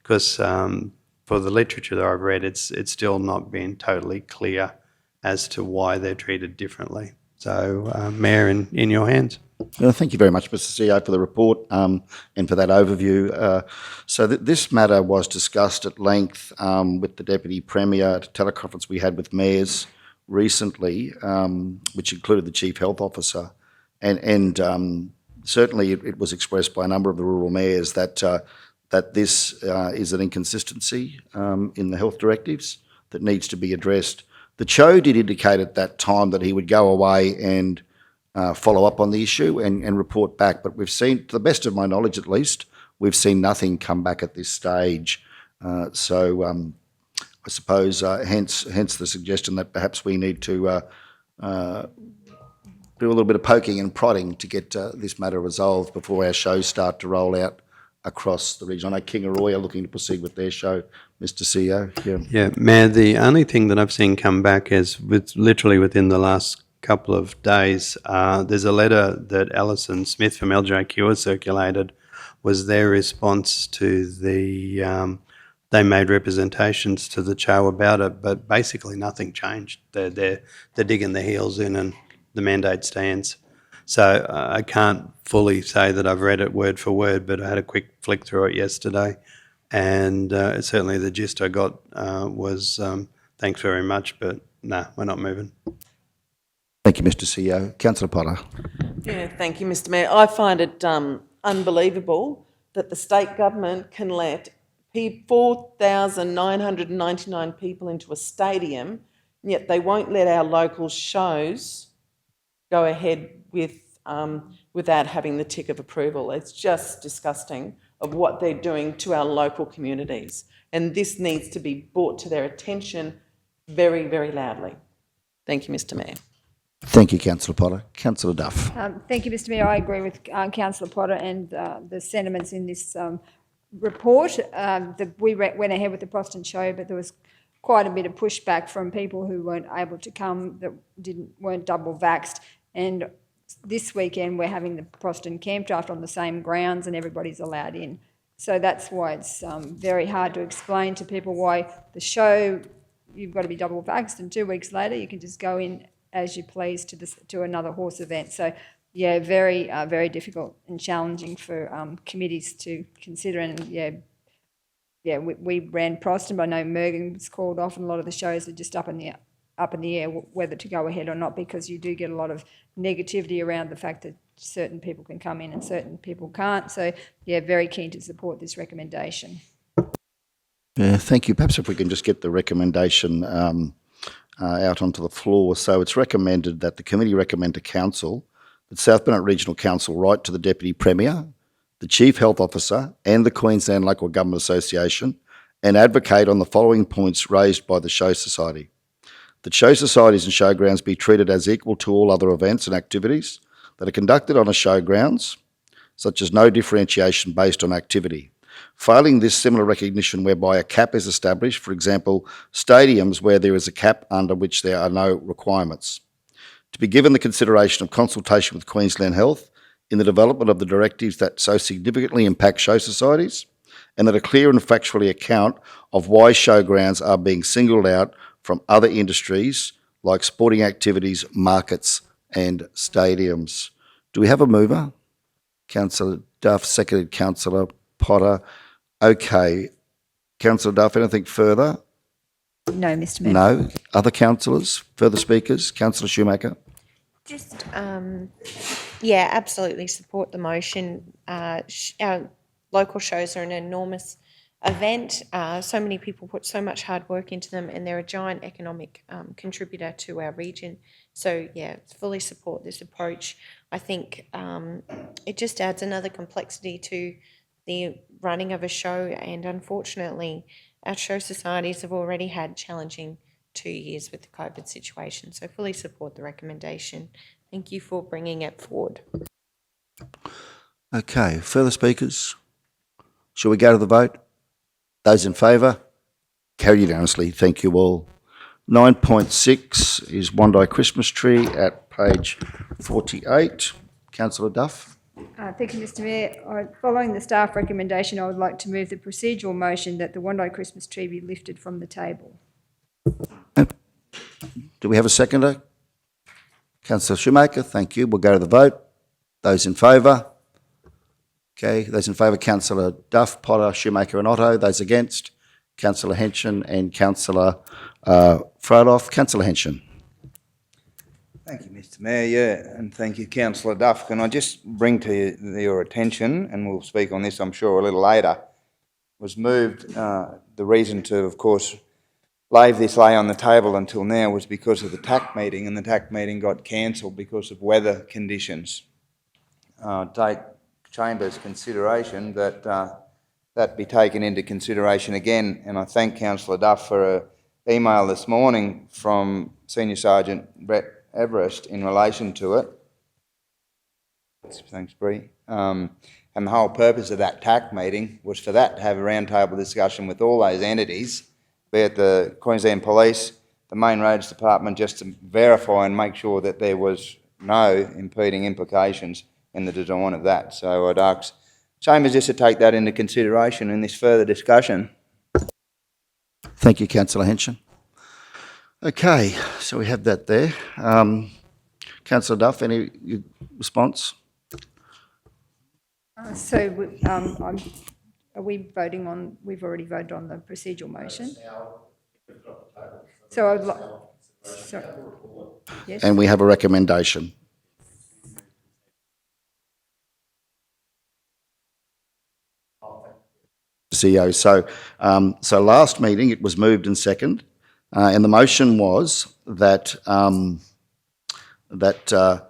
S3: because for the literature that I've read, it's still not been totally clear as to why they're treated differently. So, Mayor, in your hands.
S1: Thank you very much, Mr. CEO, for the report and for that overview. So this matter was discussed at length with the Deputy Premier at a teleconference we had with mayors recently, which included the Chief Health Officer. And certainly it was expressed by a number of the rural mayors that this is an inconsistency in the health directives that needs to be addressed. The Cho did indicate at that time that he would go away and follow up on the issue and report back. But we've seen, to the best of my knowledge at least, we've seen nothing come back at this stage. So I suppose hence the suggestion that perhaps we need to do a little bit of poking and prodding to get this matter resolved before our shows start to roll out across the region. I know Kingaroy are looking to proceed with their show, Mr. CEO.
S3: Yeah, Mayor, the only thing that I've seen come back is literally within the last couple of days, there's a letter that Alison Smith from LJQ has circulated, was their response to the, they made representations to the Cho about it, but basically nothing changed. They're digging their heels in and the mandate stands. So I can't fully say that I've read it word for word, but I had a quick flick through it yesterday, and certainly the gist I got was thanks very much, but no, we're not moving.
S1: Thank you, Mr. CEO. Councillor Potter.
S4: Yeah, thank you, Mr. Mayor. I find it unbelievable that the state government can let 4,999 people into a stadium, and yet they won't let our local shows go ahead without having the tick of approval. It's just disgusting of what they're doing to our local communities. And this needs to be brought to their attention very, very loudly. Thank you, Mr. Mayor.
S1: Thank you, Councillor Potter. Councillor Duff.
S2: Thank you, Mr. Mayor. I agree with Councillor Potter and the sentiments in this report. We went ahead with the Boston show, but there was quite a bit of pushback from people who weren't able to come, that weren't double vaxxed, and this weekend we're having the Proston Camp Draft on the same grounds and everybody's allowed in. So that's why it's very hard to explain to people why the show, you've got to be double vaxxed, and 2 weeks later you can just go in as you please to another horse event. So yeah, very difficult and challenging for committees to consider. And we ran Proston, but I know Mergen was called off, and a lot of the shows are just up in the air whether to go ahead or not, because you do get a lot of negativity around the fact that certain people can come in and certain people can't. So yeah, very keen to support this recommendation.
S1: Yeah, thank you. Perhaps if we can just get the recommendation out onto the floor. So it's recommended that the committee recommend to Council that South Burnett Regional Council write to the Deputy Premier, the Chief Health Officer and the Queensland Local Government Association and advocate on the following points raised by the Show Society. That show societies and showgrounds be treated as equal to all other events and activities that are conducted on a showgrounds, such as no differentiation based on activity. Failing this, similar recognition whereby a cap is established, for example, stadiums where there is a cap under which there are no requirements. To be given the consideration of consultation with Queensland Health in the development of the directives that so significantly impact show societies, and that a clear and factually account of why showgrounds are being singled out from other industries like sporting activities, markets and stadiums. Do we have a mover? Councillor Duff, seconded Councillor Potter. Okay. Councillor Duff, anything further?
S2: No, Mr Mayor.
S1: No. Other councillors? Further speakers? Councillor Schumacher?
S5: Just, yeah, absolutely support the motion. Our local shows are an enormous event. So many people put so much hard work into them, and they're a giant economic contributor to our region. So yeah, fully support this approach. I think it just adds another complexity to the running of a show, and unfortunately our show societies have already had challenging 2 years with the COVID situation. So fully support the recommendation. Thank you for bringing it forward.
S1: Okay. Further speakers? Shall we go to the vote? Those in favour? Carried unanimously. Thank you all. 9.6 is Wondai Christmas Tree at page 48. Councillor Duff.
S2: Thank you, Mr Mayor. Following the staff recommendation, I would like to move the procedural motion that the Wondai Christmas tree be lifted from the table.
S1: Do we have a seconder? Councillor Schumacher, thank you. We'll go to the vote. Those in favour? Okay, those in favour, Councillor Duff, Potter, Schumacher and Otto. Those against, Councillor Henson and Councillor Frodoff. Councillor Henson.
S8: Thank you, Mr Mayor, yeah, and thank you, Councillor Duff. Can I just bring to your attention, and we'll speak on this, I'm sure, a little later, was moved, the reason to, of course, leave this lay on the table until now was because of the TAC meeting, and the TAC meeting got cancelled because of weather conditions. Take Chamber's consideration that that be taken into consideration again, and I thank Councillor Duff for an email this morning from Senior Sergeant Brett Everest in relation to it. Thanks, Bree. And the whole purpose of that TAC meeting was for that to have a roundtable discussion with all those entities, be it the Queensland Police, the Main Roads Department, just to verify and make sure that there was no impeding implications in the design of that. So I'd ask Chambers just to take that into consideration in this further discussion.
S1: Thank you, Councillor Henson. Okay, so we have that there. Councillor Duff, any response?
S2: Are we voting on, we've already voted on the procedural motion? So I would like, sorry. Yes.
S1: And we have a recommendation. CEO. So last meeting it was moved and seconded, and the motion was that the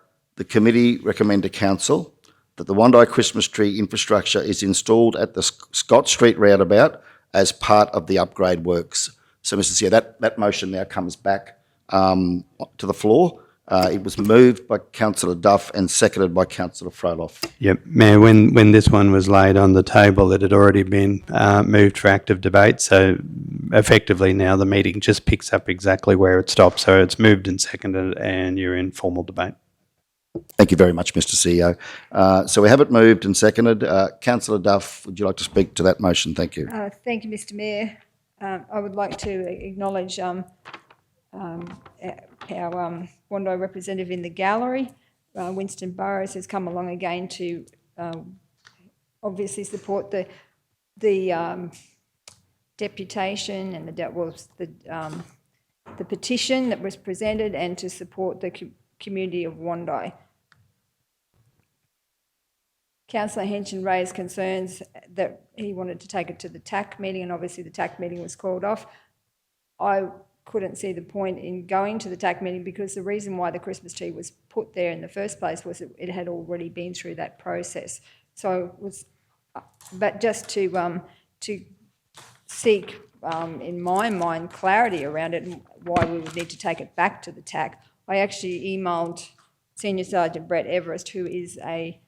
S1: committee recommend to council that the Wondai Christmas tree infrastructure is installed at the Scott Street roundabout as part of the upgrade works. So, Mr. Chair, that motion now comes back to the floor. It was moved by Councillor Duff and seconded by Councillor Frodoff.
S3: Yep, Mayor, when this one was laid on the table, it had already been moved for active debate, so effectively now the meeting just picks up exactly where it stopped. So it's moved and seconded and you're in formal debate.
S1: Thank you very much, Mr CEO. So we have it moved and seconded. Councillor Duff, would you like to speak to that motion? Thank you.
S2: Thank you, Mr Mayor. I would like to acknowledge our Wandai representative in the gallery, Winston Burrows, has come along again to obviously support the deputation and the petition that was presented, and to support the community of Wandai. Councillor Henson raised concerns that he wanted to take it to the TAC meeting, and obviously the TAC meeting was called off. I couldn't see the point in going to the TAC meeting, because the reason why the Christmas tree was put there in the first place was it had already been through that process. So it was, but just to seek, in my mind, clarity around it and why we would need to take it back to the TAC, I actually emailed Senior Sergeant Brett Everest, who is a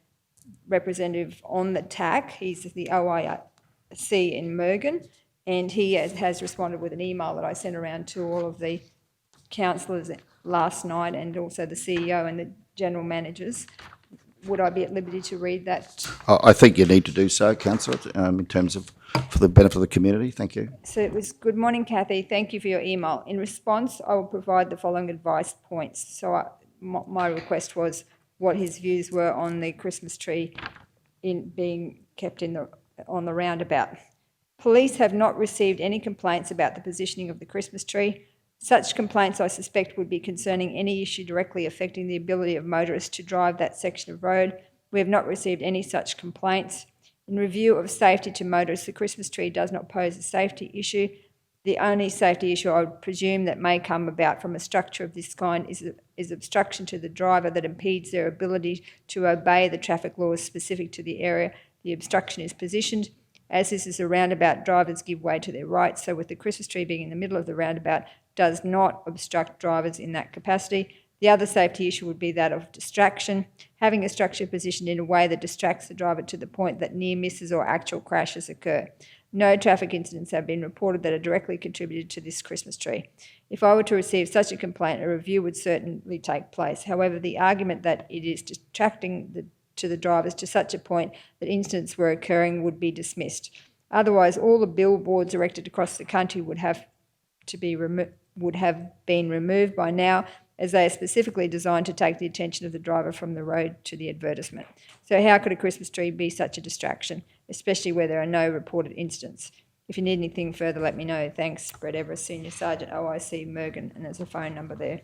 S2: representative on the TAC. He's the OIC in Mergen, and he has responded with an email that I sent around to all of the councillors last night, and also the CEO and the general managers. Would I be at liberty to read that?
S1: I think you need to do so, Councillor, in terms of for the benefit of the community. Thank you.
S2: So it was, good morning, Kathy. Thank you for your email. In response, I will provide the following advice points. So my request was what his views were on the Christmas tree being kept on the roundabout. Police have not received any complaints about the positioning of the Christmas tree. Such complaints, I suspect, would be concerning any issue directly affecting the ability of motorists to drive that section of road. We have not received any such complaints. In review of safety to motorists, the Christmas tree does not pose a safety issue. The only safety issue I would presume that may come about from a structure of this kind is obstruction to the driver that impedes their ability to obey the traffic laws specific to the area the obstruction is positioned. As this is a roundabout, drivers give way to their rights, so with the Christmas tree being in the middle of the roundabout, does not obstruct drivers in that capacity. The other safety issue would be that of distraction. Having a structure positioned in a way that distracts the driver to the point that near misses or actual crashes occur. No traffic incidents have been reported that are directly contributed to this Christmas tree. If I were to receive such a complaint, a review would certainly take place. However, the argument that it is distracting to the drivers to such a point that incidents were occurring would be dismissed. Otherwise, all the billboards erected across the country would have been removed by now, as they are specifically designed to take the attention of the driver from the road to the advertisement. So how could a Christmas tree be such a distraction, especially where there are no reported incidents? If you need anything further, let me know. Thanks, Brett Everest, Senior Sergeant, OIC Mergen, and there's a phone number there.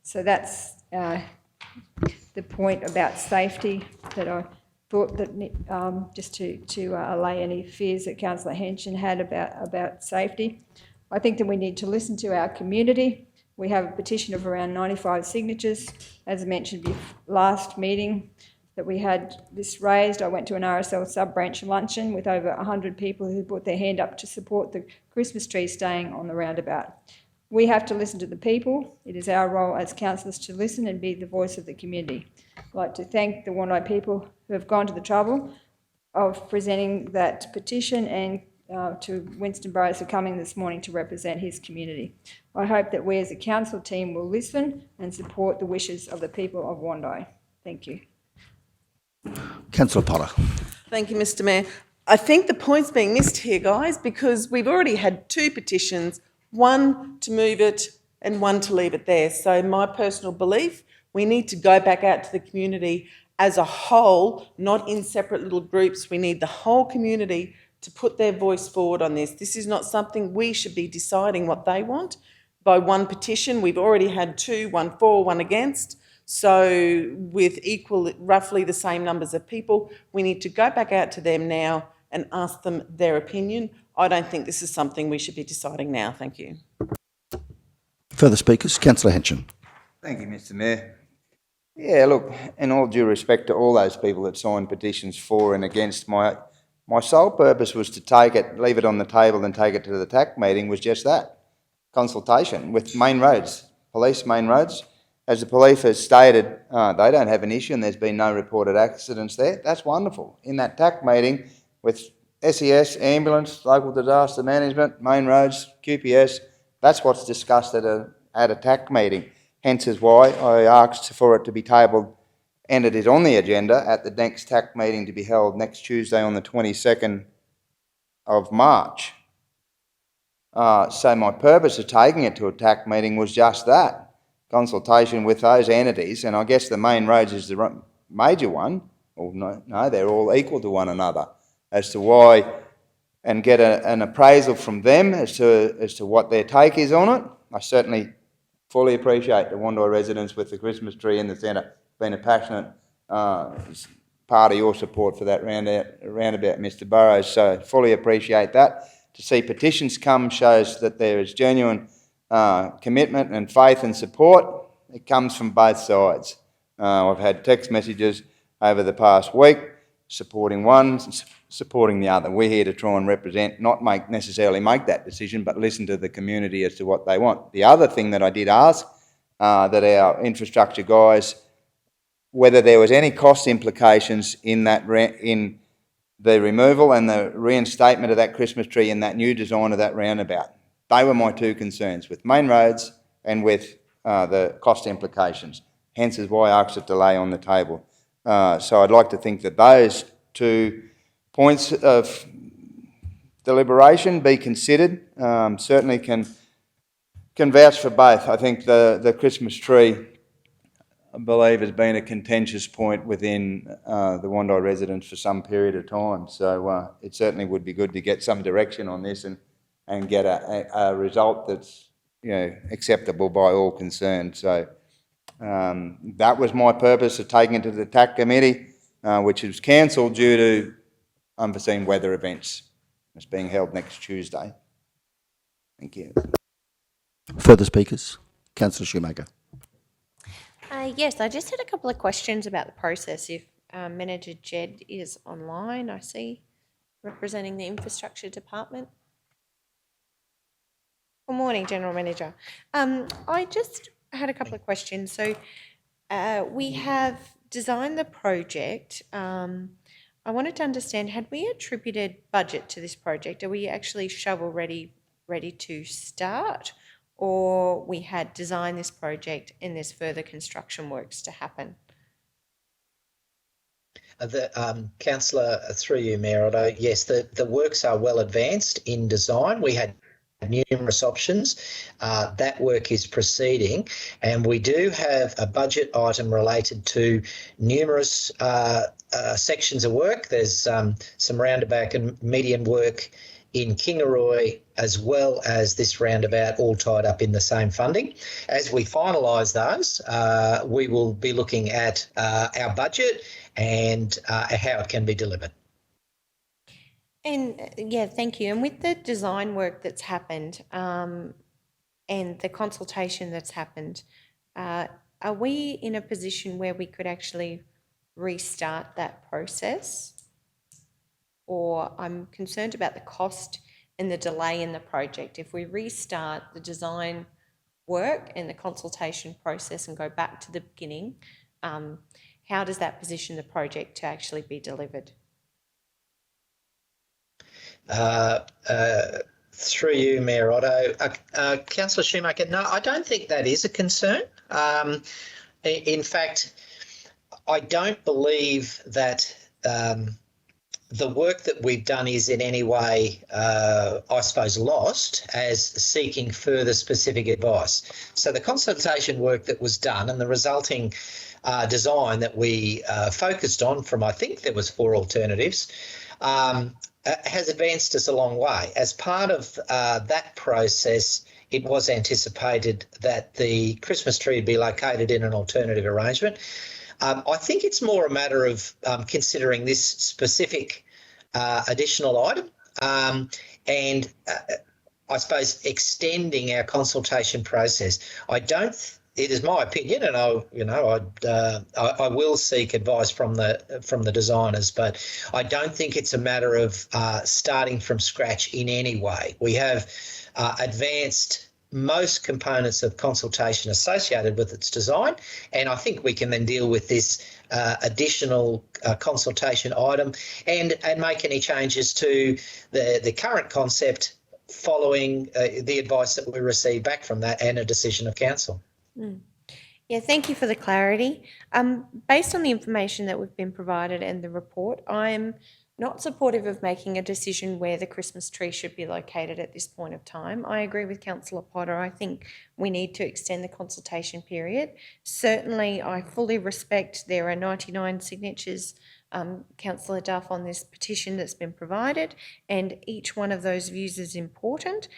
S2: So that's the point about safety that I thought that just to allay any fears that Councillor Henson had about safety. I think that we need to listen to our community. We have a petition of around 95 signatures. As I mentioned last meeting that we had this raised, I went to an RSL sub-branch luncheon with over 100 people who put their hand up to support the Christmas tree staying on the roundabout. We have to listen to the people. It is our role as councillors to listen and be the voice of the community. I'd like to thank the Wandai people who have gone to the trouble of presenting that petition, and to Winston Burrows for coming this morning to represent his community. I hope that we as a council team will listen and support the wishes of the people of Wandai. Thank you.
S1: Councillor Potter.
S4: Thank you, Mr Mayor. I think the point's being missed here, guys, because we've already had two petitions, one to move it and one to leave it there. So my personal belief, we need to go back out to the community as a whole, not in separate little groups. We need the whole community to put their voice forward on this. This is not something we should be deciding what they want by one petition. We've already had two, one for, one against. So with roughly the same numbers of people, we need to go back out to them now and ask them their opinion. I don't think this is something we should be deciding now. Thank you.
S1: Further speakers? Councillor Henson.
S8: Thank you, Mr Mayor. Yeah, look, in all due respect to all those people that signed petitions for and against, my sole purpose was to take it, leave it on the table and take it to the TAC meeting, was just that, consultation with main roads, police main roads. As the police has stated, they don't have an issue and there's been no reported accidents there. That's wonderful. In that TAC meeting with SES, ambulance, local disaster management, main roads, QPS, that's what's discussed at a TAC meeting. Hence is why I asked for it to be tabled and it is on the agenda at the next TAC meeting to be held next Tuesday on the 22nd of March. So my purpose of taking it to a TAC meeting was just that, consultation with those entities, and I guess the main roads is the major one. Well, no, they're all equal to one another as to why, and get an appraisal from them as to what their take is on it. I certainly fully appreciate the Wandoi residents with the Christmas tree in the centre being a passionate part of your support for that roundabout, Mr. Burrows, so fully appreciate that. To see petitions come shows that there is genuine commitment and faith and support. It comes from both sides. I've had text messages over the past week supporting one, supporting the other. We're here to try and represent, not necessarily make that decision, but listen to the community as to what they want. The other thing that I did ask that our infrastructure guys, whether there was any cost implications in the removal and the reinstatement of that Christmas tree in that new design of that roundabout. They were my two concerns, with main roads and with the cost implications. Hence is why I asked a delay on the table. So I'd like to think that those two points of deliberation be considered. Certainly can vouch for both. I think the Christmas tree, I believe, has been a contentious point within the Wandoi residents for some period of time. So it certainly would be good to get some direction on this and get a result that's, you know, acceptable by all concerned. So that was my purpose of taking it to the TAC committee, which was cancelled due to unforeseen weather events. It's being held next Tuesday. Thank you.
S1: Further speakers? Councillor Shoemaker.
S5: Yes, I just had a couple of questions about the process. If Manager Jed is online, I see, representing the Infrastructure Department. Good morning, General Manager. I just had a couple of questions. So we have designed the project. I wanted to understand, had we attributed budget to this project? Are we actually shovel ready to start? Or we had designed this project and there's further construction works to happen?
S9: Councillor, through you, Mayor Otto, yes, the works are well advanced in design. We had numerous options. That work is proceeding, and we do have a budget item related to numerous sections of work. There's some roundabout and median work in Kingaroy, as well as this roundabout, all tied up in the same funding. As we finalise those, we will be looking at our budget and how it can be delivered.
S5: And yeah, thank you. And with the design work that's happened and the consultation that's happened, are we in a position where we could actually restart that process? Or I'm concerned about the cost and the delay in the project. If we restart the design work and the consultation process and go back to the beginning, how does that position the project to actually be delivered?
S9: Through you, Mayor Otto. Councillor Shoemaker, no, I don't think that is a concern. In fact, I don't believe that the work that we've done is in any way, I suppose, lost as seeking further specific advice. So the consultation work that was done and the resulting design that we focused on from, I think there was 4 alternatives, has advanced us a long way. As part of that process, it was anticipated that the Christmas tree would be located in an alternative arrangement. I think it's more a matter of considering this specific additional item and I suppose extending our consultation process. It is my opinion, and I will seek advice from the designers, but I don't think it's a matter of starting from scratch in any way. We have advanced most components of consultation associated with its design, and I think we can then deal with this additional consultation item and make any changes to the current concept following the advice that we receive back from that and a decision of council.
S5: Yeah, thank you for the clarity. Based on the information that we've been provided and the report, I'm not supportive of making a decision where the Christmas tree should be located at this point of time. I agree with Councillor Potter. I think we need to extend the consultation period. Certainly, I fully respect there are 99 signatures, Councillor Duff, on this petition that's been provided, and each one of those views is important.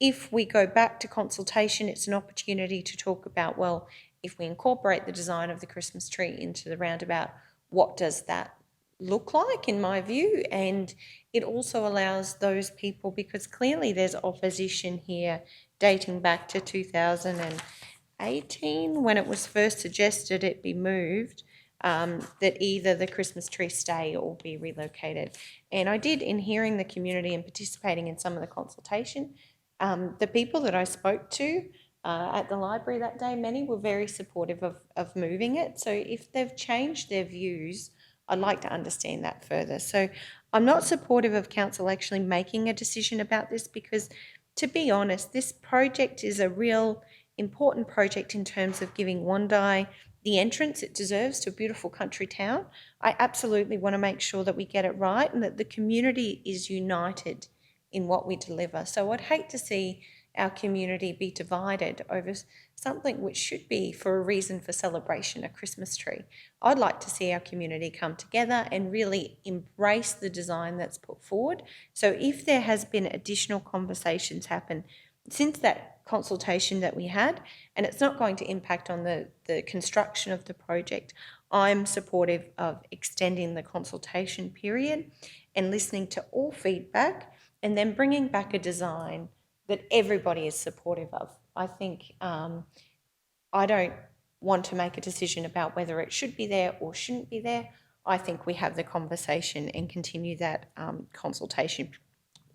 S5: If we go back to consultation, it's an opportunity to talk about, well, if we incorporate the design of the Christmas tree into the roundabout, what does that look like, in my view? And it also allows those people, because clearly there's opposition here dating back to 2018, when it was first suggested it be moved, that either the Christmas tree stay or be relocated. And I did, in hearing the community and participating in some of the consultation, the people that I spoke to at the library that day, many were very supportive of moving it. So if they've changed their views, I'd like to understand that further. So I'm not supportive of council actually making a decision about this because, to be honest, this project is a real important project in terms of giving Wondai the entrance it deserves to a beautiful country town. I absolutely want to make sure that we get it right and that the community is united in what we deliver. So I'd hate to see our community be divided over something which should be for a reason for celebration, a Christmas tree. I'd like to see our community come together and really embrace the design that's put forward. So if there has been additional conversations happen since that consultation that we had, and it's not going to impact on the construction of the project, I'm supportive of extending the consultation period and listening to all feedback, and then bringing back a design that everybody is supportive of. I think I don't want to make a decision about whether it should be there or shouldn't be there. I think we have the conversation and continue that consultation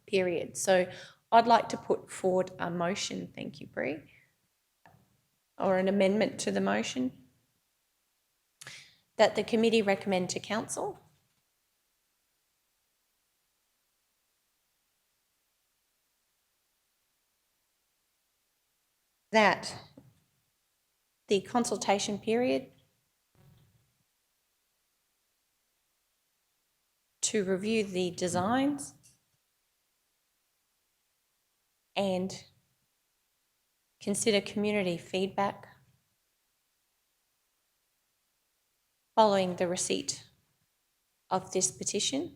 S5: period. So I'd like to put forward a motion, thank you, Bree, or an amendment to the motion, that the committee recommend to council that the consultation period to review the designs and consider community feedback following the receipt of this petition.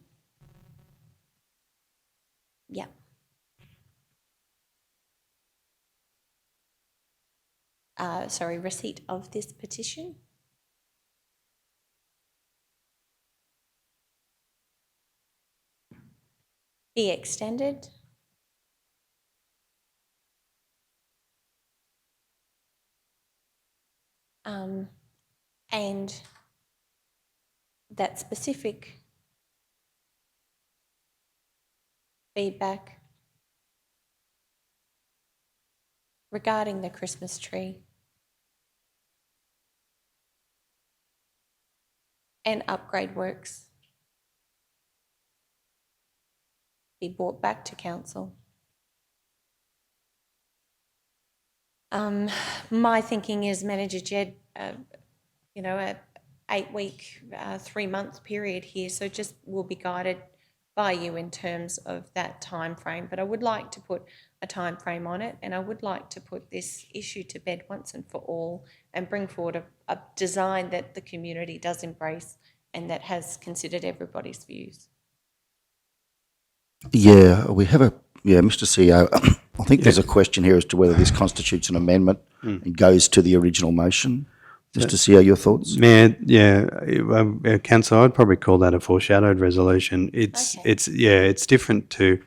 S5: Yeah. Receipt of this petition. Be extended. And that specific feedback regarding the Christmas tree and upgrade works be brought back to council. My thinking is, Manager Jed, a 8-week, 3-month period here, so just will be guided by you in terms of that time frame. But I would like to put a time frame on it, and I would like to put this issue to bed once and for all and bring forward a design that the community does embrace and that has considered everybody's views.
S1: Yeah, Mr. CEO, I think there's a question here as to whether this constitutes an amendment and goes to the original motion. Mr. CEO, your thoughts?
S3: Mayor, Councillor, I'd probably call that a foreshadowed resolution. It's different to,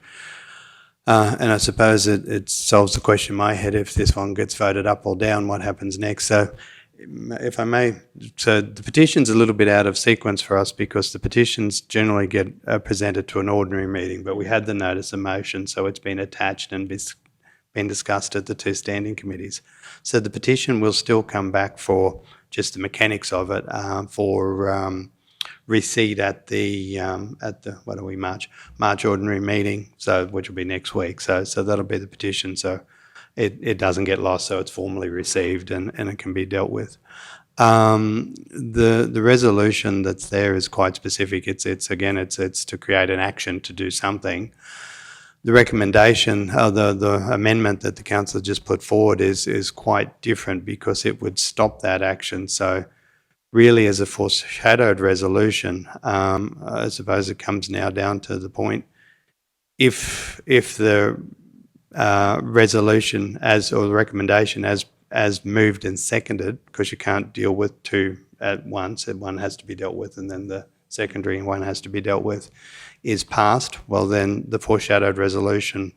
S3: and I suppose it solves the question in my head, if this one gets voted up or down, what happens next? So if I may, so the petition's a little bit out of sequence for us because the petitions generally get presented to an ordinary meeting, but we had the notice of motion, so it's been attached and been discussed at the 2 standing committees. So the petition will still come back for just the mechanics of it, for receipt at the March ordinary meeting, so which will be next week. So that'll be the petition. So it doesn't get lost, so it's formally received and it can be dealt with. The resolution that's there is quite specific. It's to create an action to do something. The recommendation, the amendment that the councillor just put forward is quite different because it would stop that action. So really, as a foreshadowed resolution, I suppose it comes now down to the point, if the resolution or the recommendation as moved and seconded, because you can't deal with two at once, and one has to be dealt with and then the secondary one has to be dealt with, is passed, well then the foreshadowed resolution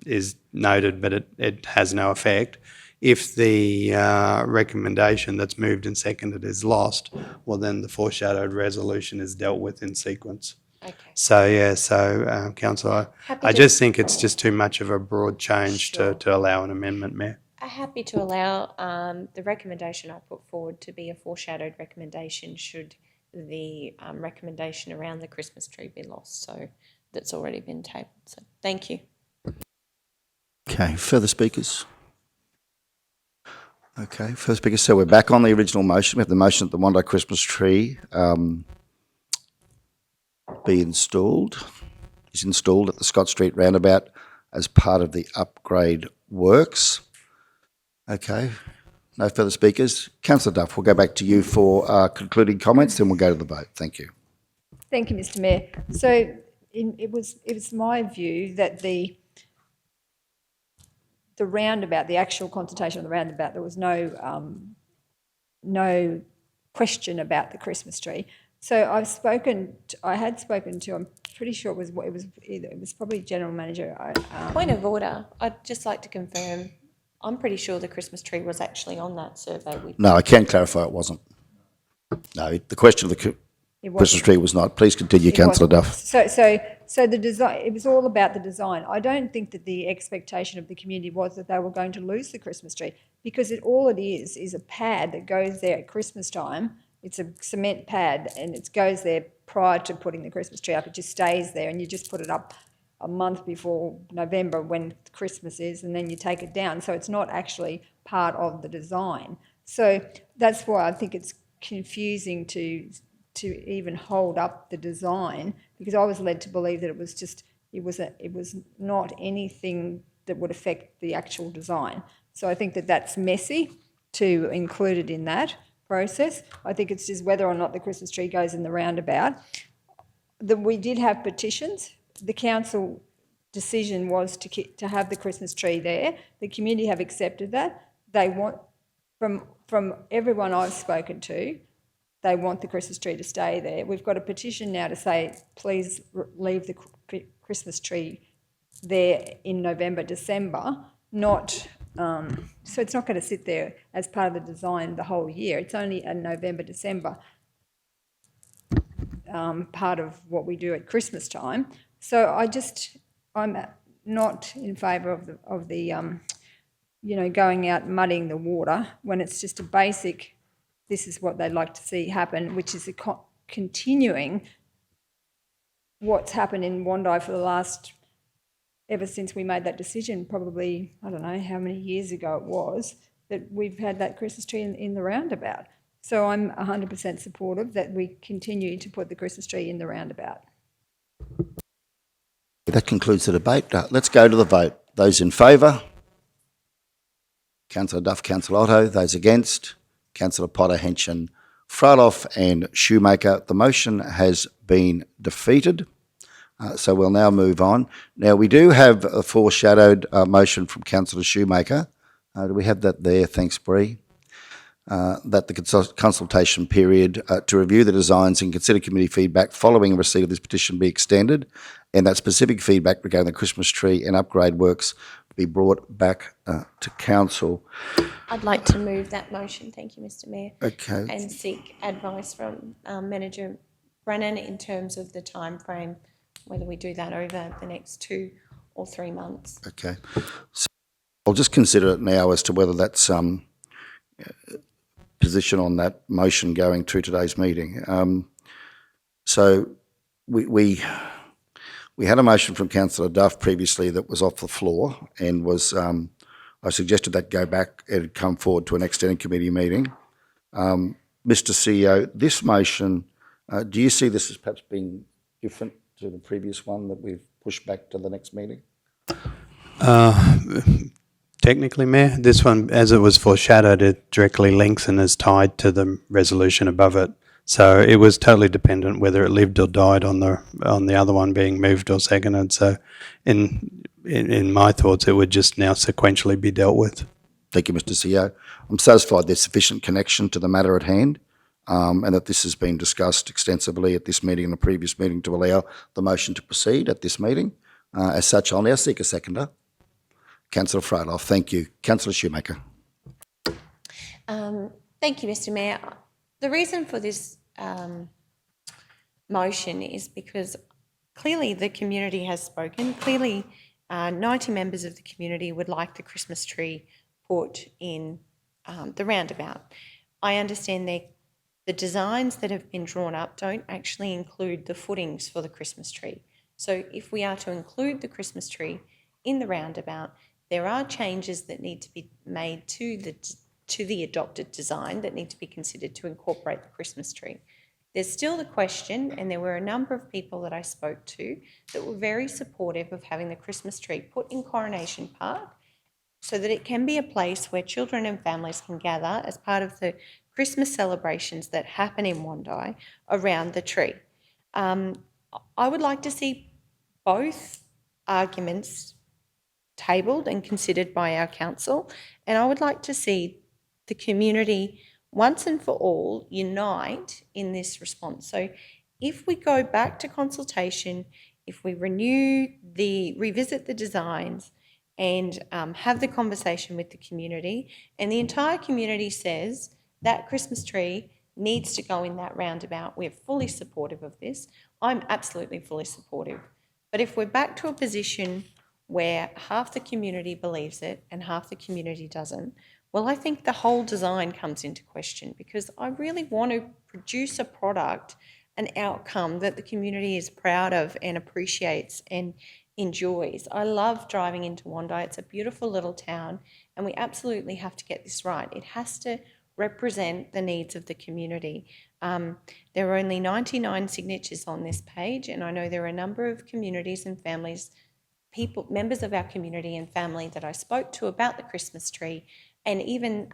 S3: is noted, but it has no effect. If the recommendation that's moved and seconded is lost, well then the foreshadowed resolution is dealt with in sequence.
S5: Okay.
S3: Councillor,
S5: Happy
S3: I
S5: to-
S3: just think it's just too much of a broad change
S5: Sure.
S3: to allow an amendment, Mayor.
S5: Happy to allow the recommendation I put forward to be a foreshadowed recommendation should the recommendation around the Christmas tree be lost. So that's already been tabled. So thank you.
S1: Okay, further speakers? Okay, further speakers. So we're back on the original motion. We have the motion that the Wando Christmas tree be installed, is installed at the Scott Street roundabout as part of the upgrade works. Okay, no further speakers. Councillor Duff, we'll go back to you for concluding comments, then we'll go to the vote. Thank you.
S2: Thank you, Mr Mayor. So it was my view that the roundabout, the actual consultation on the roundabout, there was no question about the Christmas tree. So I had spoken to, I'm pretty sure it was probably General Manager.
S5: Point of order. I'd just like to confirm. I'm pretty sure the Christmas tree was actually on that survey.
S1: No, I can clarify it wasn't. No, the question of the Christmas tree was not. Please continue, Councillor Duff.
S2: So the design, it was all about the design. I don't think that the expectation of the community was that they were going to lose the Christmas tree, because all it is a pad that goes there at Christmas time. It's a cement pad and it goes there prior to putting the Christmas tree up. It just stays there and you just put it up a month before November when Christmas is, and then you take it down. So it's not actually part of the design. So that's why I think it's confusing to even hold up the design, because I was led to believe that it was not anything that would affect the actual design. So I think that that's messy to include it in that process. I think it's just whether or not the Christmas tree goes in the roundabout. We did have petitions. The council decision was to have the Christmas tree there. The community have accepted that. They want, from everyone I've spoken to, they want the Christmas tree to stay there. We've got a petition now to say, please leave the Christmas tree there in November, December, not, so it's not going to sit there as part of the design the whole year. It's only a November, December part of what we do at Christmas time. So I'm not in favour of the going out and muddying the water when it's just a basic, this is what they'd like to see happen, which is continuing what's happened in Wando for the last, ever since we made that decision, probably, I don't know how many years ago it was, that we've had that Christmas tree in the roundabout. So I'm 100% supportive that we continue to put the Christmas tree in the roundabout.
S1: That concludes the debate. Let's go to the vote. Those in favour? Councillor Duff, Councillor Otto. Those against? Councillor Potter, Henson, Fryloff and Shoemaker. The motion has been defeated. So we'll now move on. Now, we do have a foreshadowed motion from Councillor Shoemaker. Do we have that there? Thanks, Bree. That the consultation period to review the designs and consider community feedback following receipt of this petition be extended, and that specific feedback regarding the Christmas tree and upgrade works be brought back to council.
S5: I'd like to move that motion. Thank you, Mr Mayor.
S1: Okay.
S5: And seek advice from Manager Brennan in terms of the time frame, whether we do that over the next 2 or 3 months.
S1: Okay. So I'll just consider it now as to whether that's position on that motion going to today's meeting. So we had a motion from Councillor Duff previously that was off the floor and was I suggested that go back and come forward to an extended committee meeting. Mr. CEO, this motion, do you see this as perhaps being different to the previous one that we've pushed back to the next meeting?
S3: Technically, Mayor, this one, as it was foreshadowed, it directly links and is tied to the resolution above it. So it was totally dependent whether it lived or died on the other one being moved or seconded. So in my thoughts, it would just now sequentially be dealt with.
S1: Thank you, Mr. CEO. I'm satisfied there's sufficient connection to the matter at hand, and that this has been discussed extensively at this meeting and the previous meeting to allow the motion to proceed at this meeting. As such, I'll now seek a seconder. Councillor Fryloff, thank you. Councillor Shoemaker.
S5: Thank you, Mr. Mayor. The reason for this motion is because clearly the community has spoken. Clearly, 90 members of the community would like the Christmas tree put in the roundabout. I understand the designs that have been drawn up don't actually include the footings for the Christmas tree. So if we are to include the Christmas tree in the roundabout, there are changes that need to be made to the adopted design that need to be considered to incorporate the Christmas tree. There's still the question, and there were a number of people that I spoke to that were very supportive of having the Christmas tree put in Coronation Park so that it can be a place where children and families can gather as part of the Christmas celebrations that happen in Wondai around the tree. I would like to see both arguments tabled and considered by our council, and I would like to see the community once and for all unite in this response. So if we go back to consultation, if we revisit the designs and have the conversation with the community, and the entire community says that Christmas tree needs to go in that roundabout, we're fully supportive of this. I'm absolutely fully supportive. But if we're back to a position where half the community believes it and half the community doesn't, well, I think the whole design comes into question, because I really want to produce a product, an outcome that the community is proud of and appreciates and enjoys. I love driving into Wondai. It's a beautiful little town, and we absolutely have to get this right. It has to represent the needs of the community. There are only 99 signatures on this page, and I know there are a number of communities and families, members of our community and family that I spoke to about the Christmas tree, and even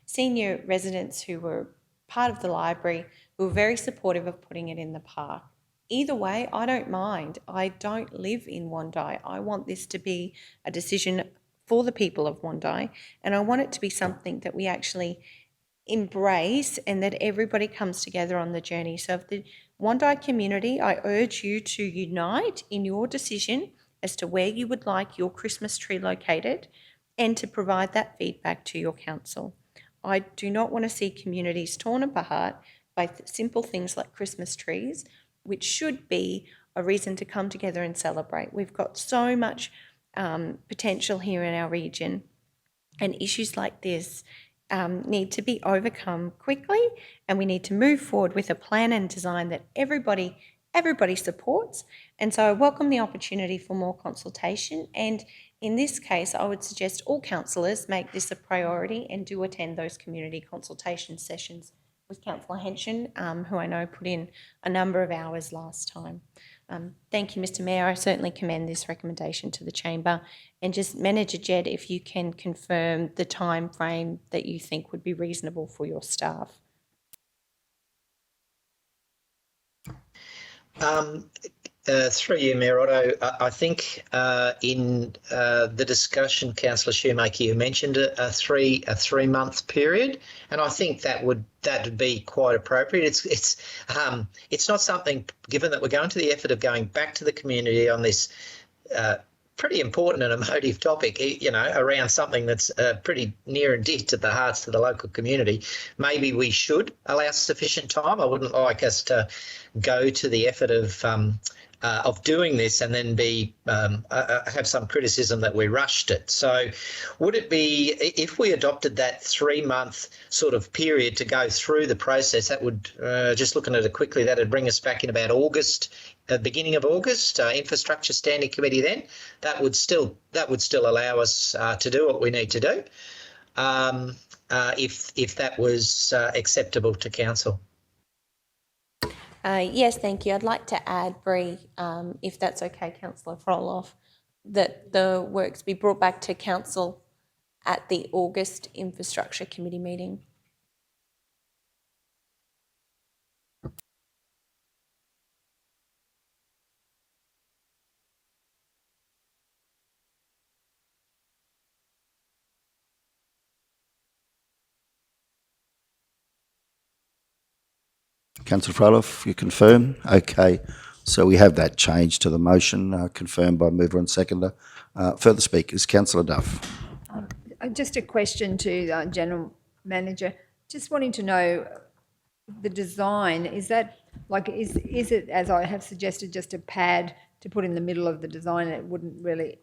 S5: senior residents who were part of the library who were very supportive of putting it in the park. Either way, I don't mind. I don't live in Wondai. I want this to be a decision for the people of Wondai, and I want it to be something that we actually embrace and that everybody comes together on the journey. So if the Wondai community, I urge you to unite in your decision as to where you would like your Christmas tree located, and to provide that feedback to your council. I do not want to see communities torn apart by simple things like Christmas trees, which should be a reason to come together and celebrate. We've got so much potential here in our region, and issues like this need to be overcome quickly, and we need to move forward with a plan and design that everybody supports. And so I welcome the opportunity for more consultation, and in this case I would suggest all councillors make this a priority and do attend those community consultation sessions with Councillor Henshin, who I know put in a number of hours last time. Thank you, Mr Mayor. I certainly commend this recommendation to the Chamber. And just Manager Jed, if you can confirm the time frame that you think would be reasonable for your staff.
S9: Through you, Mayor Otto, I think in the discussion, Councillor Shoemaker, you mentioned a three-month period, and I think that would be quite appropriate. It's not something, given that we're going to the effort of going back to the community on this pretty important and emotive topic, around something that's pretty near and dear to the hearts of the local community. Maybe we should allow sufficient time. I wouldn't like us to go to the effort of of doing this and then be have some criticism that we rushed it. So would it be, if we adopted that 3-month sort of period to go through the process, that would, just looking at it quickly, that would bring us back in about August, beginning of August, Infrastructure Standing Committee then, that would still allow us to do what we need to do, if that was acceptable to council.
S5: Yes, thank you. I'd like to add, Bree, if that's okay, Councillor Froloff, that the works be brought back to council at the August Infrastructure Committee meeting.
S1: Councillor Froloff, you confirm? Okay. So we have that change to the motion, confirmed by mover and seconder. Further speakers, Councillor Duff.
S2: Just a question to the General Manager. Just wanting to know the design, is that like, is it, as I have suggested, just a pad to put in the middle of the design and it wouldn't really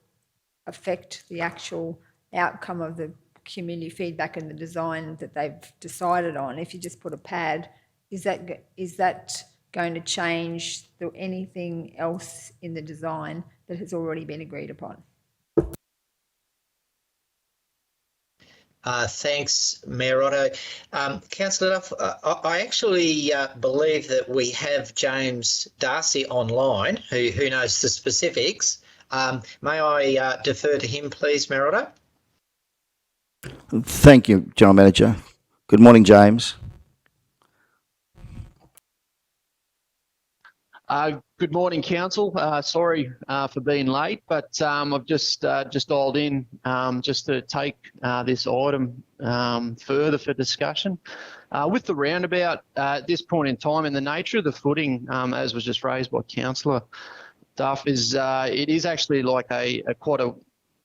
S2: affect the actual outcome of the community feedback and the design that they've decided on? If you just put a pad, is that going to change anything else in the design that has already been agreed upon?
S9: Thanks, Mayor Otto. Councillor Duff, I actually believe that we have James Darcy online, who knows the specifics. May I defer to him, please, Mayor Otto?
S1: Thank you, General Manager. Good morning, James.
S10: Good morning, Council. Sorry for being late, but I've just dialed in just to take this item further for discussion. With the roundabout, at this point in time, and the nature of the footing, as was just raised by Councillor Duff, is it is actually like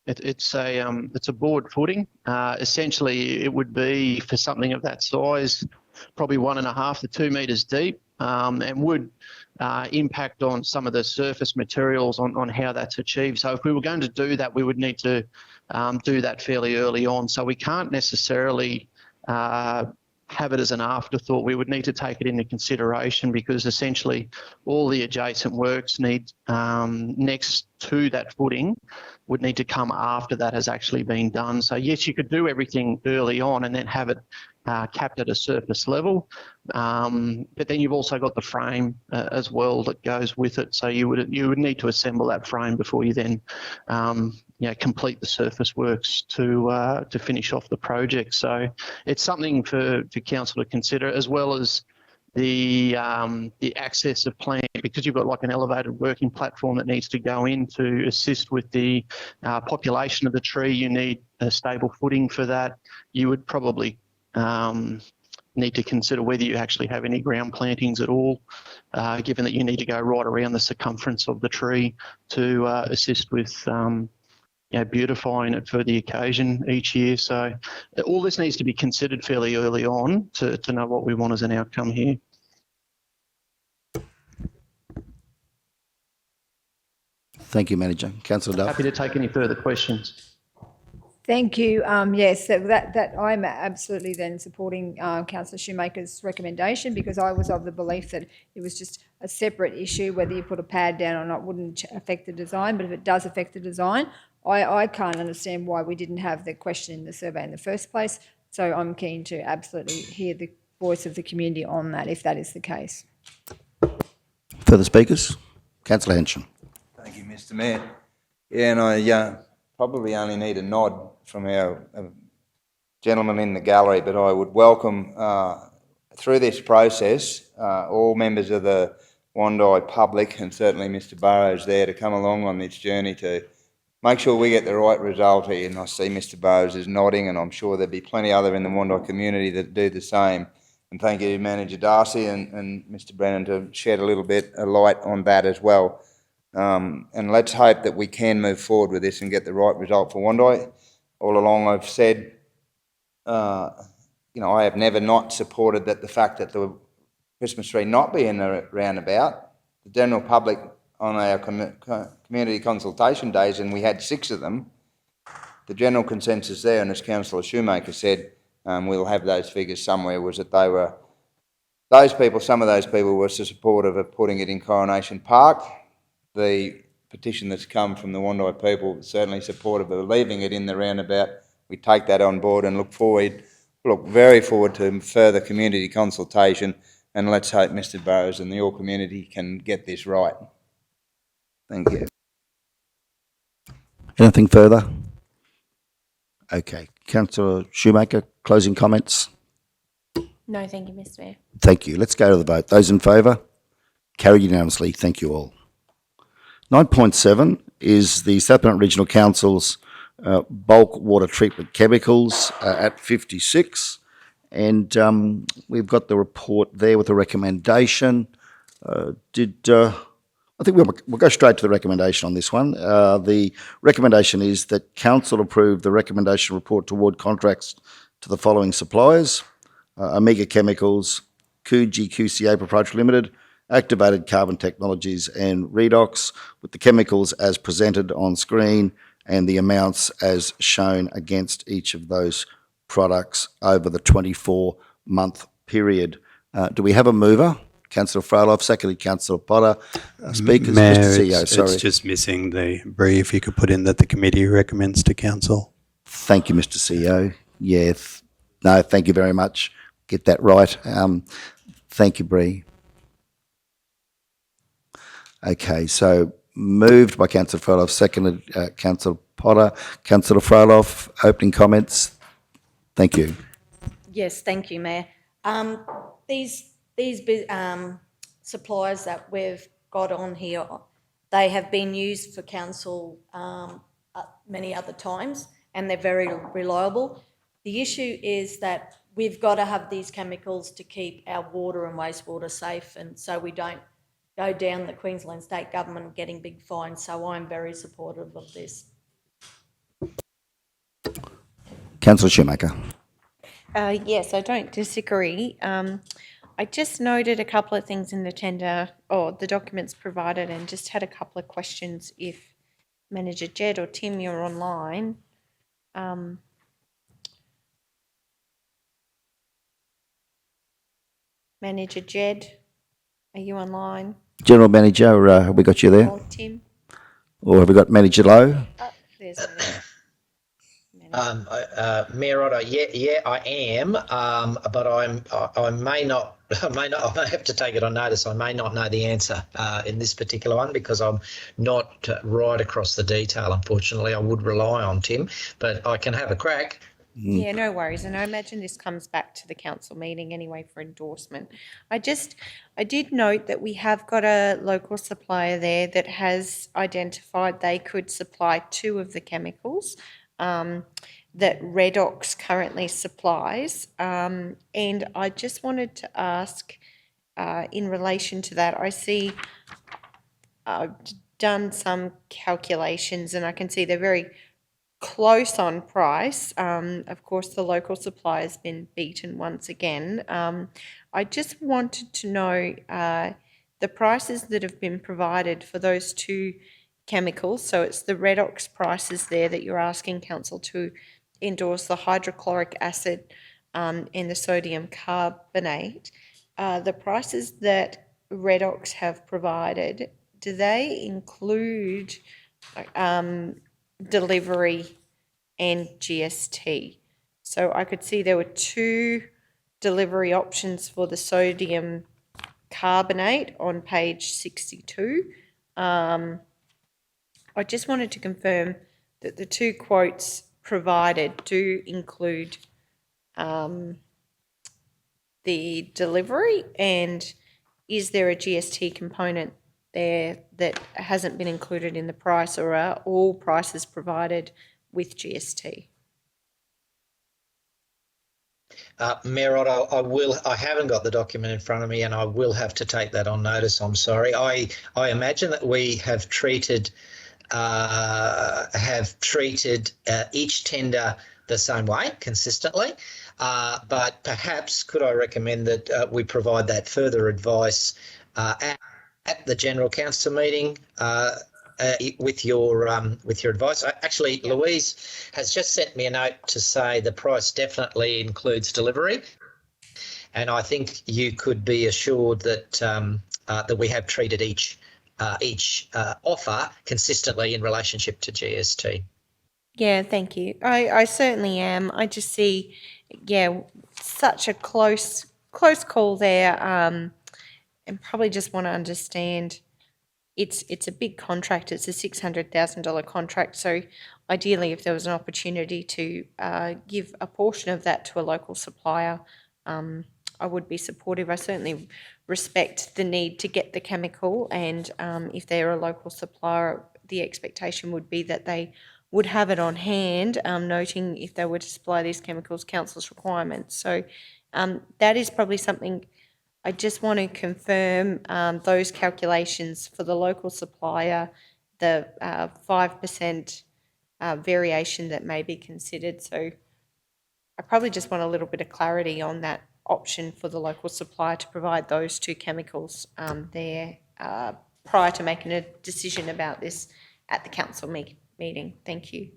S10: it's a board footing. Essentially, it would be, for something of that size, probably 1.5 to 2 metres deep, and would impact on some of the surface materials on how that's achieved. So if we were going to do that, we would need to do that fairly early on. So we can't necessarily have it as an afterthought. We would need to take it into consideration, because essentially all the adjacent works need next to that footing would need to come after that has actually been done. So yes, you could do everything early on and then have it capped at a surface level, but then you've also got the frame as well that goes with it. So you would need to assemble that frame before you then complete the surface works to finish off the project. So it's something for council to consider, as well as the access of plant, because you've got like an elevated working platform that needs to go in to assist with the population of the tree. You need a stable footing for that. You would probably need to consider whether you actually have any ground plantings at all, given that you need to go right around the circumference of the tree to assist with beautifying it for the occasion each year. So all this needs to be considered fairly early on to know what we want as an outcome here.
S1: Thank you, Manager. Councillor Duff.
S10: Happy to take any further questions.
S2: Thank you. Yes, that I'm absolutely then supporting Councillor Shoemaker's recommendation, because I was of the belief that it was just a separate issue. Whether you put a pad down or not wouldn't affect the design, but if it does affect the design, I can't understand why we didn't have the question in the survey in the first place. So I'm keen to absolutely hear the voice of the community on that, if that is the case.
S1: Further speakers? Councillor Hensham.
S8: Thank you, Mr. Mayor. Yeah, and I probably only need a nod from our gentleman in the gallery, but I would welcome, through this process, all members of the Wondai public, and certainly Mr. Burrows there, to come along on this journey to make sure we get the right result here. And I see Mr. Burrows is nodding, and I'm sure there'll be plenty other in the Wondai community that do the same. And thank you, Manager Darcy and Mr. Brennan, to shed a little bit of light on that as well. And let's hope that we can move forward with this and get the right result for Wondai. All along I've said, I have never not supported the fact that the Christmas tree not be in the roundabout. The general public on our community consultation days, and we had 6 of them, the general consensus there, and as Councillor Shoemaker said, we'll have those figures somewhere, was that some of those people were supportive of putting it in Coronation Park. The petition that's come from the Wandai people certainly supportive of leaving it in the roundabout. We take that on board and look very forward to further community consultation, and let's hope Mr Burrows and the All community can get this right. Thank you.
S1: Anything further? Okay. Councillor Shoemaker, closing comments?
S5: No, thank you, Mr Mayor.
S1: Thank you. Let's go to the vote. Those in favour? Carried unanimously. Thank you all. 9.7 is the South Bennett Regional Council's bulk water treatment chemicals at 56. And we've got the report there with the recommendation. I think we'll go straight to the recommendation on this one. The recommendation is that Council approve the recommendation report to award contracts to the following suppliers: Omega Chemicals, Coogee QCA Proprietary Limited, Activated Carbon Technologies and Redox, with the chemicals as presented on screen and the amounts as shown against each of those products over the 24-month period. Do we have a mover? Councillor Froloff, seconded Councillor Potter. Speakers,
S3: Mayor,
S1: Mr CEO, sorry.
S3: it's just missing the brief. You could put in that the committee recommends to council.
S1: Thank you, Mr CEO. Yeah, no, thank you very much. Get that right. Thank you, Bree. Okay, so moved by Councillor Froloff, seconded Councillor Potter. Councillor Froloff, opening comments. Thank you.
S11: Yes, thank you, Mayor. These suppliers that we've got on here, they have been used for council many other times, and they're very reliable. The issue is that we've got to have these chemicals to keep our water and wastewater safe, and so we don't go down the Queensland State Government getting big fines. So I'm very supportive of this.
S1: Councillor Shoemaker.
S5: Yes, I don't disagree. I just noted a couple of things in the tender, or the documents provided, and just had a couple of questions if Manager Jed or Tim, you're online. Manager Jed, are you online?
S1: General Manager, have we got you there?
S5: Or Tim?
S1: Or have we got Manager Lowe?
S5: There's
S9: Mayor Otto, yeah, I am, but I may not, I may have to take it on notice. I may not know the answer in this particular one because I'm not right across the detail. Unfortunately, I would rely on Tim, but I can have a crack.
S5: Yeah, no worries. And I imagine this comes back to the council meeting anyway for endorsement. I did note that we have got a local supplier there that has identified they could supply 2 of the chemicals that Redox currently supplies. And I just wanted to ask, in relation to that, I see I've done some calculations and I can see they're very close on price. Of course, the local supplier has been beaten once again. I just wanted to know the prices that have been provided for those 2 chemicals. So it's the Redox prices there that you're asking council to endorse, the hydrochloric acid and the sodium carbonate. The prices that Redox have provided, do they include delivery and GST? So I could see there were 2 delivery options for the sodium carbonate on page 62. I just wanted to confirm that the 2 quotes provided do include the delivery, and is there a GST component there that hasn't been included in the price, or are all prices provided with GST?
S9: Mayor Otto, I haven't got the document in front of me, and I will have to take that on notice. I'm sorry. I imagine that we have treated each tender the same way consistently, but perhaps could I recommend that we provide that further advice at the General Council meeting with your advice. Actually, Louise has just sent me a note to say the price definitely includes delivery, and I think you could be assured that that we have treated each offer consistently in relationship to GST.
S5: Yeah, thank you. I certainly am. I just see, such a close call there, and probably just want to understand. It's a big contract. It's a $600,000 contract. So ideally, if there was an opportunity to give a portion of that to a local supplier, I would be supportive. I certainly respect the need to get the chemical, and if they're a local supplier, the expectation would be that they would have it on hand, noting if they were to supply these chemicals, council's requirements. So that is probably something I just want to confirm, those calculations for the local supplier, the 5% variation that may be considered. So I probably just want a little bit of clarity on that option for the local supplier to provide those two chemicals there prior to making a decision about this at the council meeting. Thank you.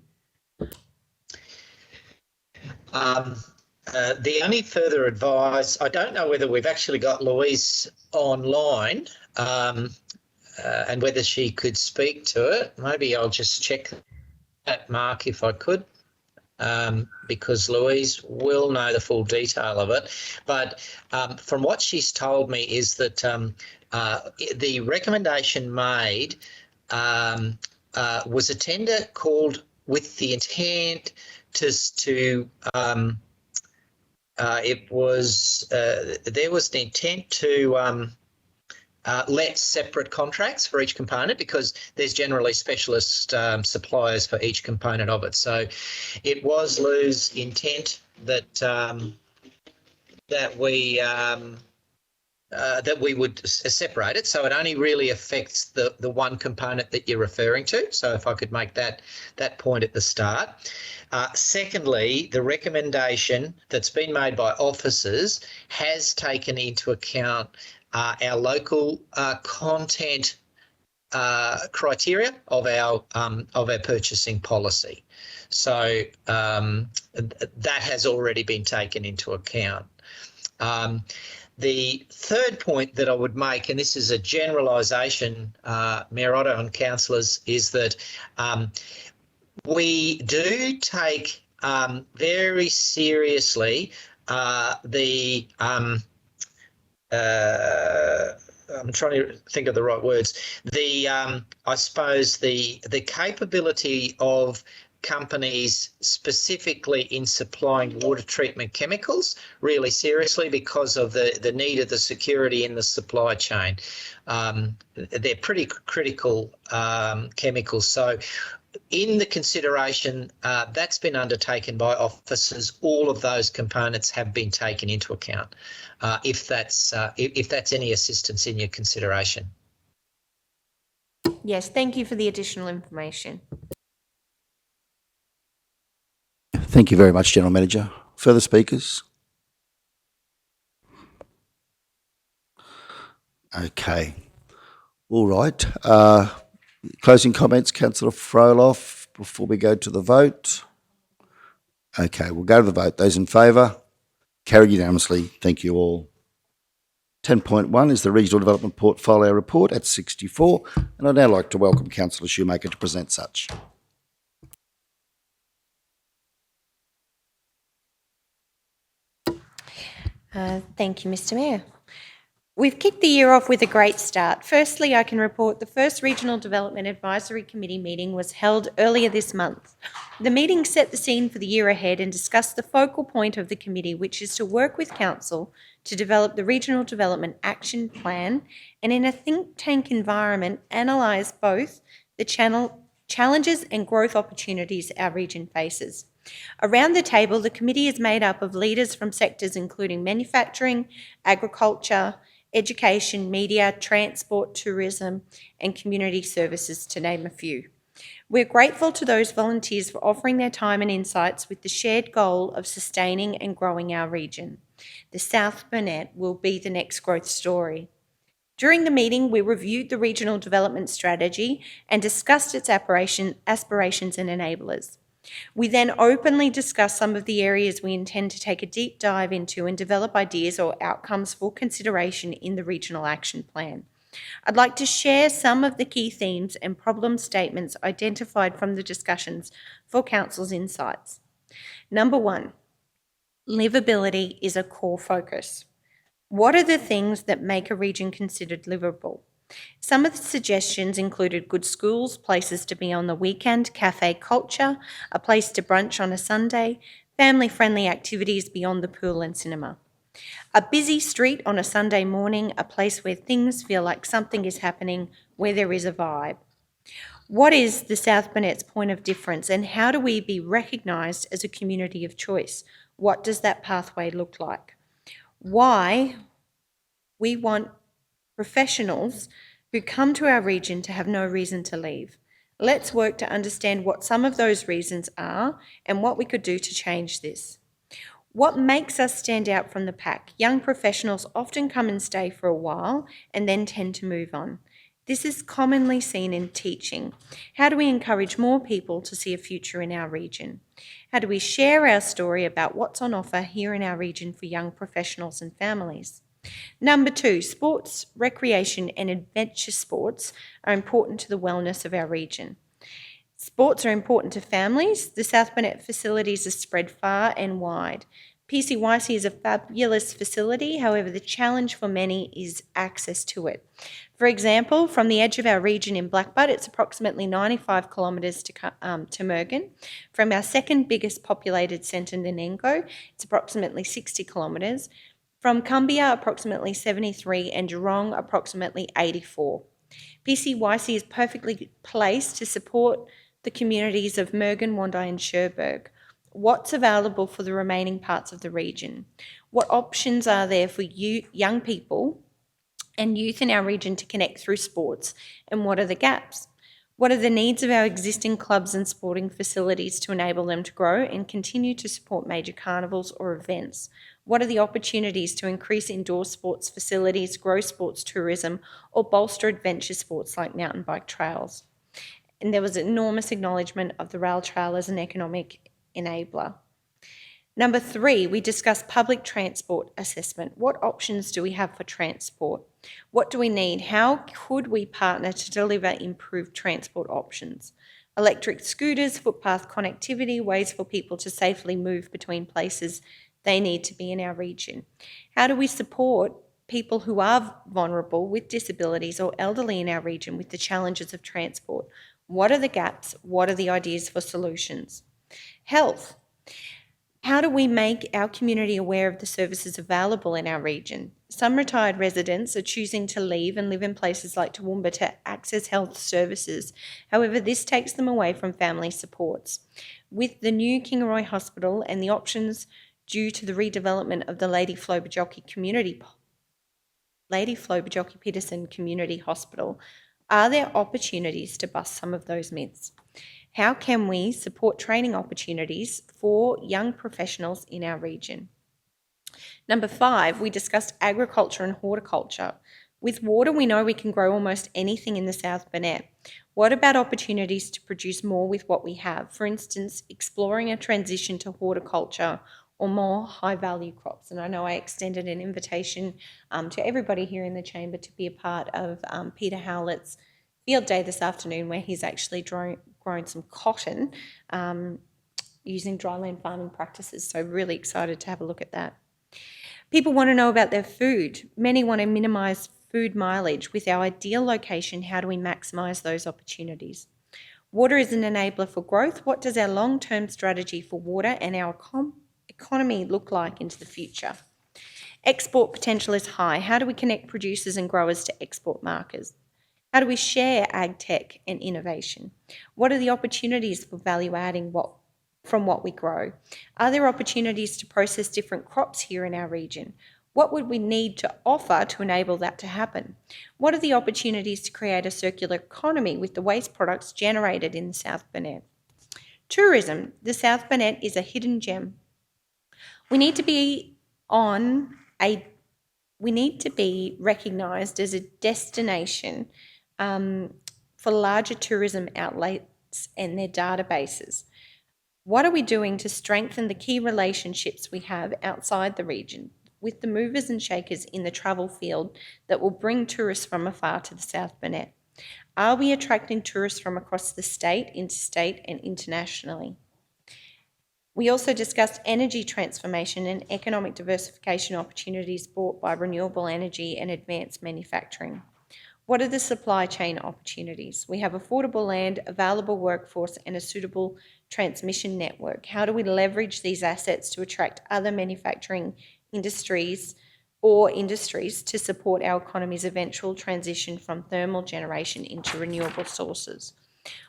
S9: The only further advice, I don't know whether we've actually got Louise online and whether she could speak to it. Maybe I'll just check that, Mark, if I could, because Louise will know the full detail of it. But from what she's told me is that the recommendation made was a tender called with the intent there was an intent to let separate contracts for each component, because there's generally specialist suppliers for each component of it. So it was Lou's intent that we would separate it, so it only really affects the one component that you're referring to. So if I could make that point at the start. Secondly, the recommendation that's been made by officers has taken into account our local content criteria of our purchasing policy. So that has already been taken into account. The third point that I would make, and this is a generalisation, Mayor Otto and councillors, is that we do take very seriously I'm trying to think of the right words. I suppose the capability of companies specifically in supplying water treatment chemicals really seriously, because of the need of the security in the supply chain. They're pretty critical chemicals. So in the consideration that's been undertaken by officers, all of those components have been taken into account, if that's any assistance in your consideration.
S5: Yes, thank you for the additional information.
S1: Thank you very much, General Manager. Further speakers? Okay. All right. Closing comments, Councillor Froloff, before we go to the vote. Okay, we'll go to the vote. Those in favour? Carried unanimously. Thank you all. 10.1 is the Regional Development Portfolio Report at 64, and I'd now like to welcome Councillor Shoemaker to present such.
S5: Thank you, Mr. Mayor. We've kicked the year off with a great start. Firstly, I can report the first Regional Development Advisory Committee meeting was held earlier this month. The meeting set the scene for the year ahead and discussed the focal point of the committee, which is to work with Council to develop the Regional Development Action Plan, and in a think tank environment, analyse both the challenges and growth opportunities our region faces. Around the table, the committee is made up of leaders from sectors including manufacturing, agriculture, education, media, transport, tourism, and community services, to name a few. We're grateful to those volunteers for offering their time and insights with the shared goal of sustaining and growing our region. The South Burnett will be the next growth story. During the meeting, we reviewed the regional development strategy and discussed its aspirations and enablers. We then openly discussed some of the areas we intend to take a deep dive into and develop ideas or outcomes for consideration in the Regional Action Plan. I'd like to share some of the key themes and problem statements identified from the discussions for Council's insights. Number 1, livability is a core focus. What are the things that make a region considered livable? Some of the suggestions included good schools, places to be on the weekend, cafe culture, a place to brunch on a Sunday, family-friendly activities beyond the pool and cinema. A busy street on a Sunday morning, a place where things feel like something is happening, where there is a vibe. What is the South Burnett's point of difference, and how do we be recognised as a community of choice? What does that pathway look like? Why we want professionals who come to our region to have no reason to leave. Let's work to understand what some of those reasons are and what we could do to change this. What makes us stand out from the pack? Young professionals often come and stay for a while and then tend to move on. This is commonly seen in teaching. How do we encourage more people to see a future in our region? How do we share our story about what's on offer here in our region for young professionals and families? Number 2, sports, recreation and adventure sports are important to the wellness of our region. Sports are important to families. The South Burnett facilities are spread far and wide. PCYC is a fabulous facility, however the challenge for many is access to it. For example, from the edge of our region in Blackbutt, it's approximately 95 kilometres to Mergen. From our second biggest populated centre, Nanengo, it's approximately 60 kilometres. From Cumbia, approximately 73, and Geelong, approximately 84. PCYC is perfectly placed to support the communities of Mergen, Wandai and Cherbourg. What's available for the remaining parts of the region? What options are there for young people and youth in our region to connect through sports? And what are the gaps? What are the needs of our existing clubs and sporting facilities to enable them to grow and continue to support major carnivals or events? What are the opportunities to increase indoor sports facilities, grow sports tourism, or bolster adventure sports like mountain bike trails? And there was enormous acknowledgement of the rail trail as an economic enabler. Number 3, we discussed public transport assessment. What options do we have for transport? What do we need? How could we partner to deliver improved transport options? Electric scooters, footpath connectivity, ways for people to safely move between places they need to be in our region. How do we support people who are vulnerable with disabilities or elderly in our region with the challenges of transport? What are the gaps? What are the ideas for solutions? Health. How do we make our community aware of the services available in our region? Some retired residents are choosing to leave and live in places like Toowoomba to access health services. However, this takes them away from family supports. With the new Kingaroy Hospital and the options due to the redevelopment of the Lady Flo Bajocki Peterson Community Hospital, are there opportunities to bust some of those myths? How can we support training opportunities for young professionals in our region? Number 5, we discussed agriculture and horticulture. With water, we know we can grow almost anything in the South Burnett. What about opportunities to produce more with what we have? For instance, exploring a transition to horticulture or more high-value crops. And I know I extended an invitation to everybody here in the chamber to be a part of Peter Howlett's field day this afternoon, where he's actually grown some cotton using dryland farming practices. So really excited to have a look at that. People want to know about their food. Many want to minimise food mileage. With our ideal location, how do we maximise those opportunities? Water is an enabler for growth. What does our long-term strategy for water and our economy look like into the future? Export potential is high. How do we connect producers and growers to export markets? How do we share ag tech and innovation? What are the opportunities for value adding from what we grow? Are there opportunities to process different crops here in our region? What would we need to offer to enable that to happen? What are the opportunities to create a circular economy with the waste products generated in the South Burnett? Tourism. The South Burnett is a hidden gem. We need to be on a we need to be recognised as a destination for larger tourism outlets and their databases. What are we doing to strengthen the key relationships we have outside the region with the movers and shakers in the travel field that will bring tourists from afar to the South Burnett? Are we attracting tourists from across the state, interstate and internationally? We also discussed energy transformation and economic diversification opportunities brought by renewable energy and advanced manufacturing. What are the supply chain opportunities? We have affordable land, available workforce and a suitable transmission network. How do we leverage these assets to attract other manufacturing industries to support our economy's eventual transition from thermal generation into renewable sources?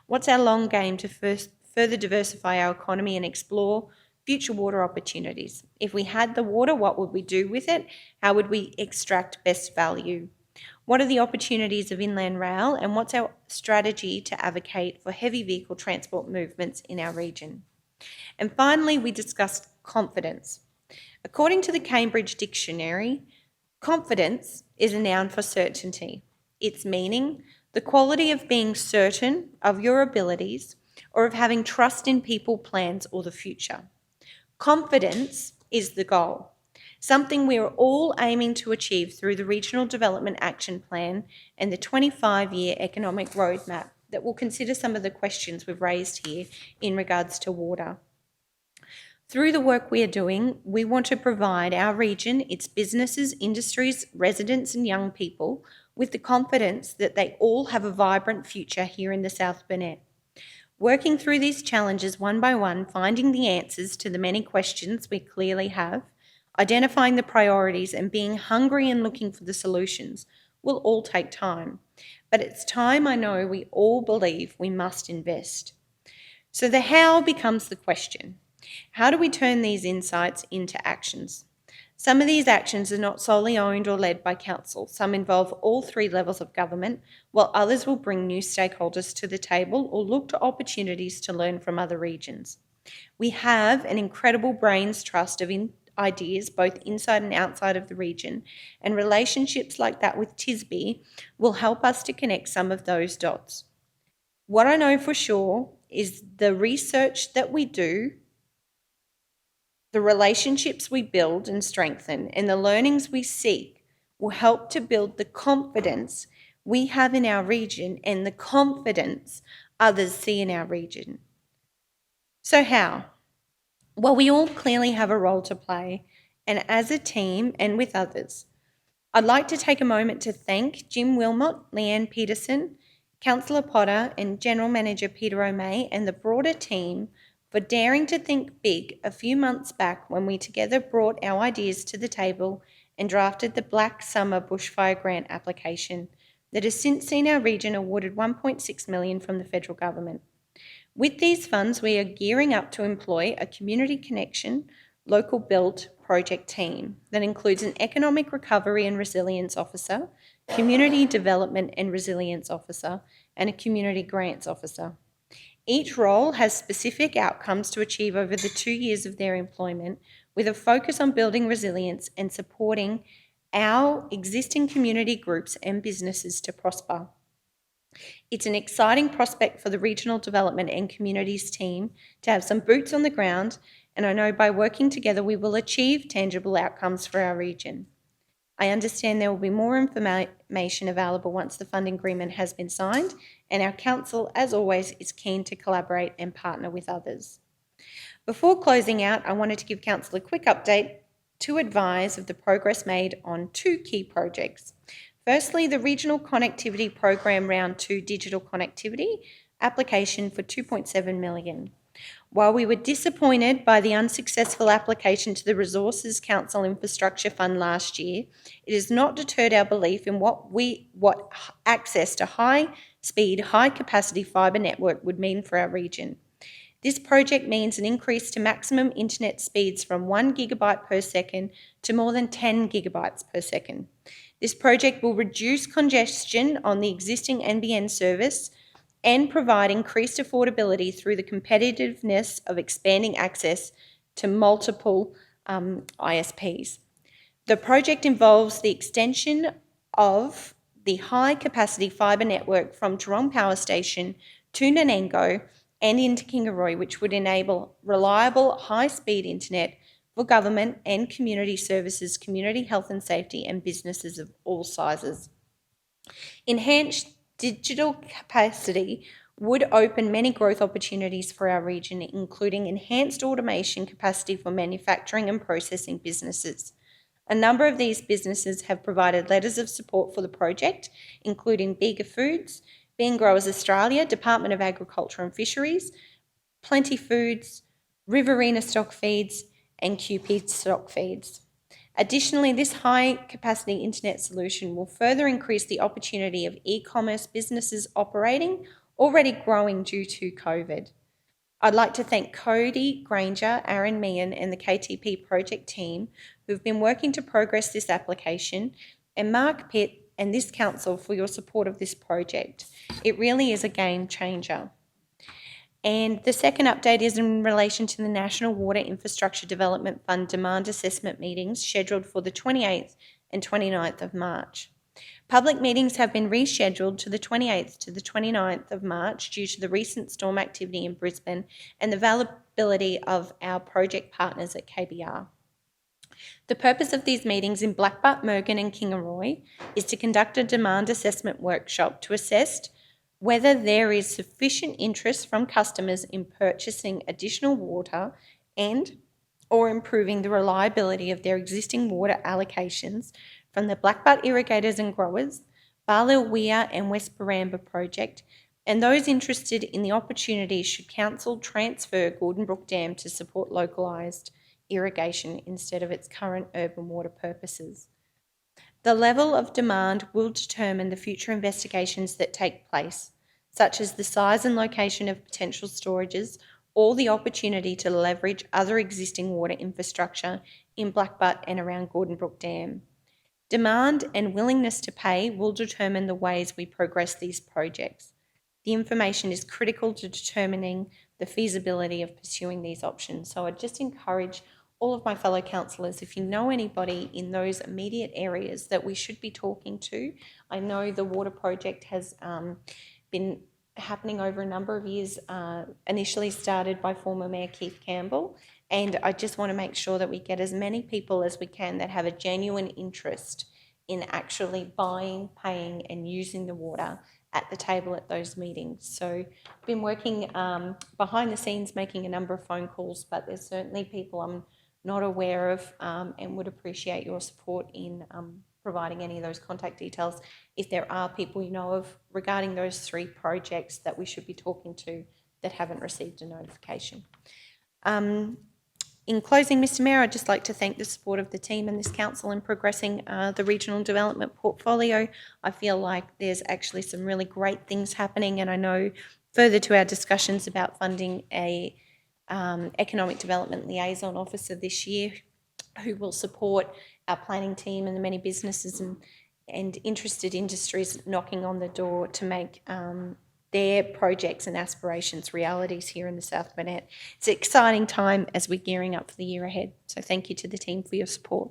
S5: What's our long game to further diversify our economy and explore future water opportunities? If we had the water, what would we do with it? How would we extract best value? What are the opportunities of inland rail, and what's our strategy to advocate for heavy vehicle transport movements in our region? And finally, we discussed confidence. According to the Cambridge Dictionary, confidence is a noun for certainty. Its meaning, the quality of being certain of your abilities or of having trust in people, plans, or the future. Confidence is the goal, something we are all aiming to achieve through the Regional Development Action Plan and the 25-year economic roadmap that will consider some of the questions we've raised here in regards to water. Through the work we are doing, we want to provide our region, its businesses, industries, residents and young people with the confidence that they all have a vibrant future here in the South Burnett. Working through these challenges one by one, finding the answers to the many questions we clearly have, identifying the priorities and being hungry and looking for the solutions will all take time. But it's time I know we all believe we must invest. So the how becomes the question. How do we turn these insights into actions? Some of these actions are not solely owned or led by council. Some involve all three levels of government, while others will bring new stakeholders to the table or look to opportunities to learn from other regions. We have an incredible brains trust of ideas both inside and outside of the region, and relationships like that with Tisby will help us to connect some of those dots. What I know for sure is the research that we do, the relationships we build and strengthen, and the learnings we seek will help to build the confidence we have in our region and the confidence others see in our region. So how? Well, we all clearly have a role to play, and as a team and with others. I'd like to take a moment to thank Jim Wilmot, Leanne Peterson, Councillor Potter and General Manager Peter O'May and the broader team for daring to think big a few months back when we together brought our ideas to the table and drafted the Black Summer Bushfire Grant application that has since seen our region awarded $1.6 million from the federal government. With these funds, we are gearing up to employ a community connection, local built project team that includes an economic recovery and resilience officer, community development and resilience officer, and a community grants officer. Each role has specific outcomes to achieve over the 2 years of their employment, with a focus on building resilience and supporting our existing community groups and businesses to prosper. It's an exciting prospect for the Regional Development and Communities team to have some boots on the ground, and I know by working together we will achieve tangible outcomes for our region. I understand there will be more information available once the funding agreement has been signed, and our council, as always, is keen to collaborate and partner with others. Before closing out, I wanted to give council a quick update to advise of the progress made on 2 key projects. Firstly, the Regional Connectivity Program Round 2 Digital Connectivity application for $2.7 million. While we were disappointed by the unsuccessful application to the Resources Council Infrastructure Fund last year, it has not deterred our belief in what access to high-speed, high-capacity fibre network would mean for our region. This project means an increase to maximum internet speeds from 1 gigabyte per second to more than 10 gigabytes per second. This project will reduce congestion on the existing NBN service and provide increased affordability through the competitiveness of expanding access to multiple ISPs. The project involves the extension of the high-capacity fibre network from Toorong Power Station to Nanango and into Kingaroy, which would enable reliable, high-speed internet for government and community services, community health and safety, and businesses of all sizes. Enhanced digital capacity would open many growth opportunities for our region, including enhanced automation capacity for manufacturing and processing businesses. A number of these businesses have provided letters of support for the project, including Bega Foods, Bean Growers Australia, Department of Agriculture and Fisheries, Plenty Foods, Riverina Stock Feeds, and QP Stock Feeds. Additionally, this high-capacity internet solution will further increase the opportunity of e-commerce businesses operating, already growing due to COVID. I'd like to thank Cody Granger, Aaron Meehan, and the KTP project team who've been working to progress this application, and Mark Pitt and this council for your support of this project. It really is a game changer. And the second update is in relation to the National Water Infrastructure Development Fund demand assessment meetings scheduled for the 28th and 29th of March. Public meetings have been rescheduled to the 28th to the 29th of March due to the recent storm activity in Brisbane and the availability of our project partners at KBR. The purpose of these meetings in Blackbutt, Mergen and Kingaroy is to conduct a demand assessment workshop to assess whether there is sufficient interest from customers in purchasing additional water and or improving the reliability of their existing water allocations from the Blackbutt Irrigators and Growers, Barlow Weir and West Baramba project, and those interested in the opportunity should Council transfer Gordon Brook Dam to support localised irrigation instead of its current urban water purposes. The level of demand will determine the future investigations that take place, such as the size and location of potential storages or the opportunity to leverage other existing water infrastructure in Blackbutt and around Gordon Brook Dam. Demand and willingness to pay will determine the ways we progress these projects. The information is critical to determining the feasibility of pursuing these options. So I'd just encourage all of my fellow councillors, if you know anybody in those immediate areas that we should be talking to. I know the water project has been happening over a number of years, initially started by former Mayor Keith Campbell, and I just want to make sure that we get as many people as we can that have a genuine interest in actually buying, paying and using the water at the table at those meetings. So I've been working behind the scenes making a number of phone calls, but there's certainly people I'm not aware of and would appreciate your support in providing any of those contact details if there are people you know of regarding those three projects that we should be talking to that haven't received a notification. In closing, Mr Mayor, I'd just like to thank the support of the team and this council in progressing the regional development portfolio. I feel like there's actually some really great things happening, and I know further to our discussions about funding a economic development liaison officer this year who will support our planning team and the many businesses and interested industries knocking on the door to make their projects and aspirations realities here in the South Burnett. It's an exciting time as we're gearing up for the year ahead. So thank you to the team for your support.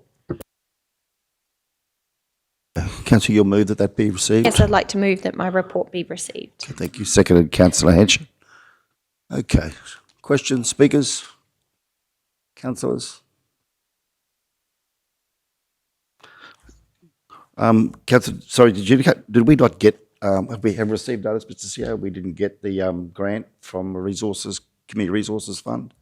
S1: Councillor, you'll move that be received?
S5: Yes, I'd like to move that my report be received.
S1: Okay, thank you. Seconded, Councillor Hedge. Okay. Questions, speakers? Councillors? Councillor, sorry, did we not get, we have received notice, Mr CEO, we didn't get the grant from Community Resources Fund?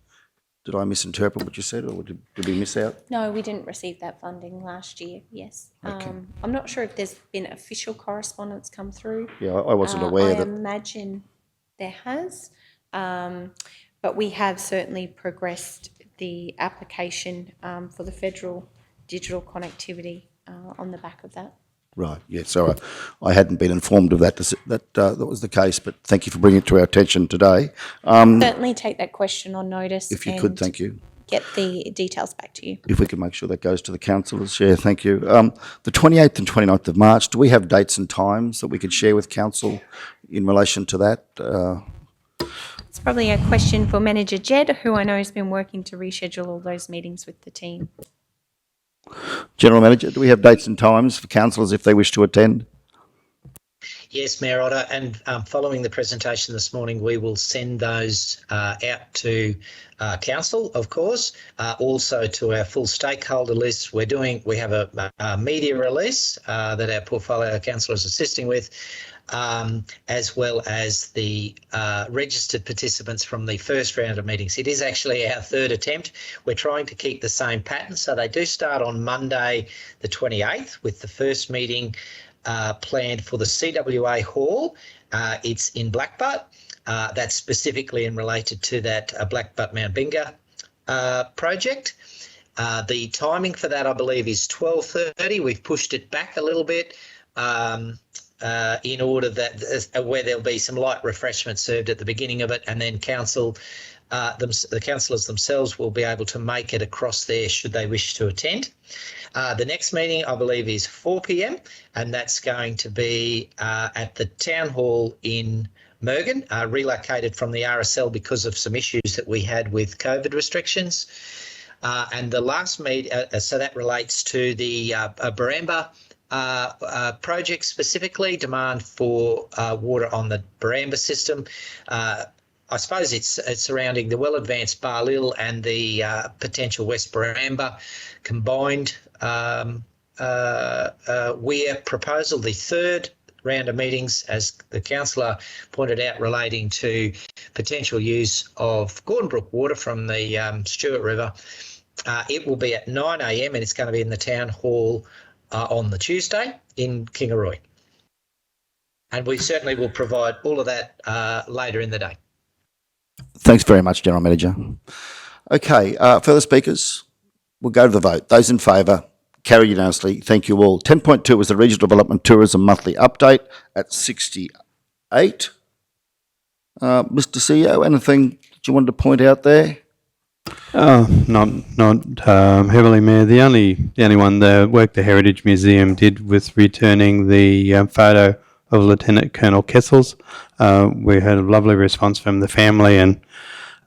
S1: Did I misinterpret what you said, or did we miss out?
S5: No, we didn't receive that funding last year, yes. Okay. I'm not sure if there's been official correspondence come through.
S1: Yeah, I wasn't aware that.
S5: I imagine there has, but we have certainly progressed the application for the federal digital connectivity on the back of that.
S1: Right, yeah, so I hadn't been informed of that was the case, but thank you for bringing it to our attention today.
S5: Certainly take that question on notice.
S1: If you could, thank you.
S5: Get the details back to you.
S1: If we could make sure that goes to the councillors, yeah, thank you. The 28th and 29th of March, do we have dates and times that we could share with council in relation to that?
S5: It's probably a question for Manager Jed, who I know has been working to reschedule all those meetings with the team.
S1: General Manager, do we have dates and times for councillors if they wish to attend?
S9: Yes, Mayor Otto, and following the presentation this morning, we will send those out to council, of course, also to our full stakeholder list. We have a media release that our portfolio council is assisting with, as well as the registered participants from the first round of meetings. It is actually our third attempt. We're trying to keep the same pattern, so they do start on Monday the 28th with the first meeting planned for the CWA Hall. It's in Blackbutt. That's specifically in related to that Blackbutt Mount Binga project. The timing for that, I believe, is 12:30. We've pushed it back a little bit in order that where there'll be some light refreshments served at the beginning of it, and then the councillors themselves will be able to make it across there should they wish to attend. The next meeting, I believe, is 4 p.m, and that's going to be at the Town Hall in Mergen, relocated from the RSL because of some issues that we had with COVID restrictions. And the last meeting, so that relates to the Baramba project specifically, demand for water on the Baramba system. I suppose it's surrounding the well-advanced Barlil and the potential West Baramba combined weir proposal. The third round of meetings, as the councillor pointed out, relating to potential use of Gordon Brook water from the Stewart River. It will be at 9 a.m. and it's going to be in the Town Hall on the Tuesday in Kingaroy. And we certainly will provide all of that later in the day.
S1: Thanks very much, General Manager. Okay, further speakers? We'll go to the vote. Those in favour, carried unanimously. Thank you all. 10.2 was the Regional Development Tourism Monthly Update at 68. Mr. CEO, anything that you wanted to point out there?
S3: Not heavily, Mayor. The only one, the work the Heritage Museum did with returning the photo of Lieutenant Colonel Kessels. We had a lovely response from the family, and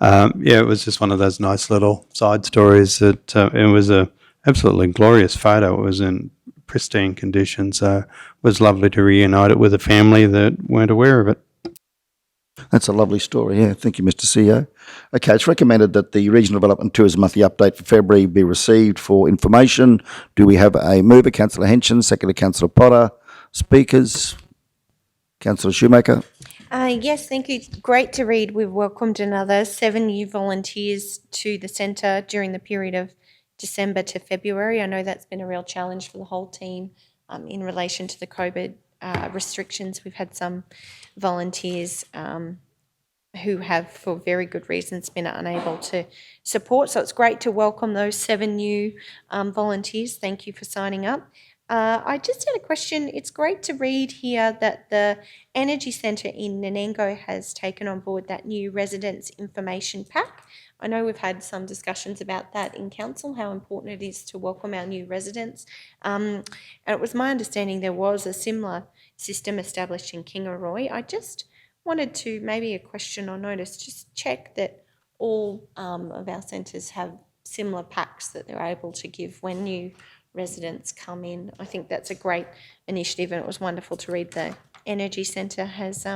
S3: it was just one of those nice little side stories that it was a absolutely glorious photo. It was in pristine condition, so it was lovely to reunite it with a family that weren't aware of it.
S1: That's a lovely story, yeah. Thank you, Mr. CEO. Okay, it's recommended that the Regional Development Tourism Monthly Update for February be received for information. Do we have a mover? Councillor Henson, seconded Councillor Potter. Speakers? Councillor Shoemaker.
S5: Yes, thank you. Great to read. We've welcomed another 7 new volunteers to the centre during the period of December to February. I know that's been a real challenge for the whole team in relation to the COVID restrictions. We've had some volunteers who have, for very good reasons, been unable to support. So it's great to welcome those 7 new volunteers. Thank you for signing up. I just had a question. It's great to read here that the Energy Centre in Nanango has taken on board that new residents information pack. I know we've had some discussions about that in council, how important it is to welcome our new residents. And it was my understanding there was a similar system established in Kingaroy. I just wanted to, maybe a question or notice, just check that all of our centres have similar packs that they're able to give when new residents come in. I think that's a great initiative, and it was wonderful to read the Energy Centre has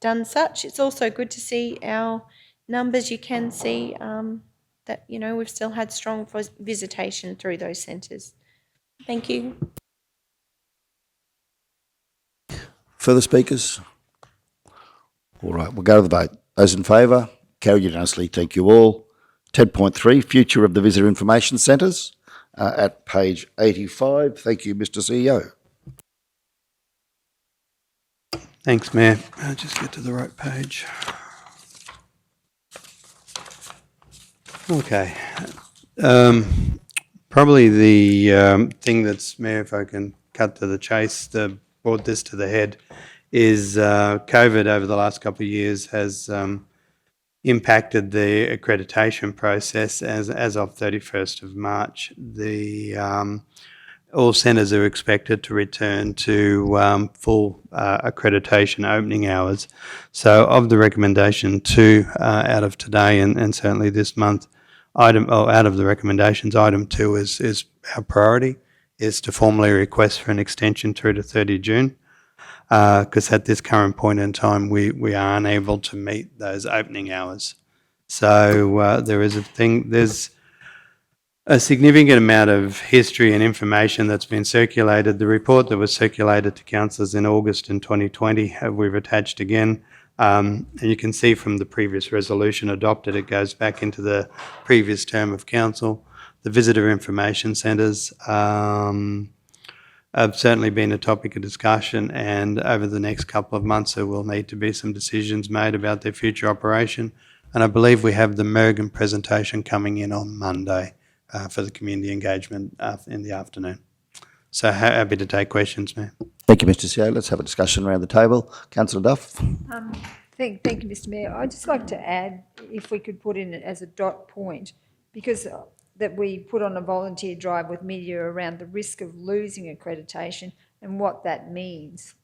S5: done such. It's also good to see our numbers. You can see that, you know, we've still had strong visitation through those centres. Thank you.
S1: Further speakers? All right, we'll go to the vote. Those in favour? Carried unanimously. Thank you all. 10.3, Future of the Visitor Information Centres. At page 85. Thank you, Mr. CEO.
S3: Thanks, Mayor. I'll just get to the right page. Okay. Probably the thing that's, Mayor, if I can cut to the chase, brought this to the head, is COVID over the last couple of years has impacted the accreditation process. As of 31st of March, all centres are expected to return to full accreditation opening hours. So of the recommendation 2 out of today and certainly this month, out of the recommendations, item 2 our priority is to formally request for an extension through to 30 June. Because at this current point in time, we are unable to meet those opening hours. So there's a significant amount of history and information that's been circulated. The report that was circulated to councillors in August in 2020, we've attached again. And you can see from the previous resolution adopted, it goes back into the previous term of council. The visitor information centres have certainly been a topic of discussion, and over the next couple of months there will need to be some decisions made about their future operation. And I believe we have the Mergen presentation coming in on Monday for the community engagement in the afternoon. So happy to take questions, Mayor.
S1: Thank you, Mr. CEO. Let's have a discussion around the table. Councillor Duff.
S2: Thank you, Mr. Mayor. I'd just like to add, if we could put in it as a dot point, because that we put on a volunteer drive with media around the risk of losing accreditation and what that means.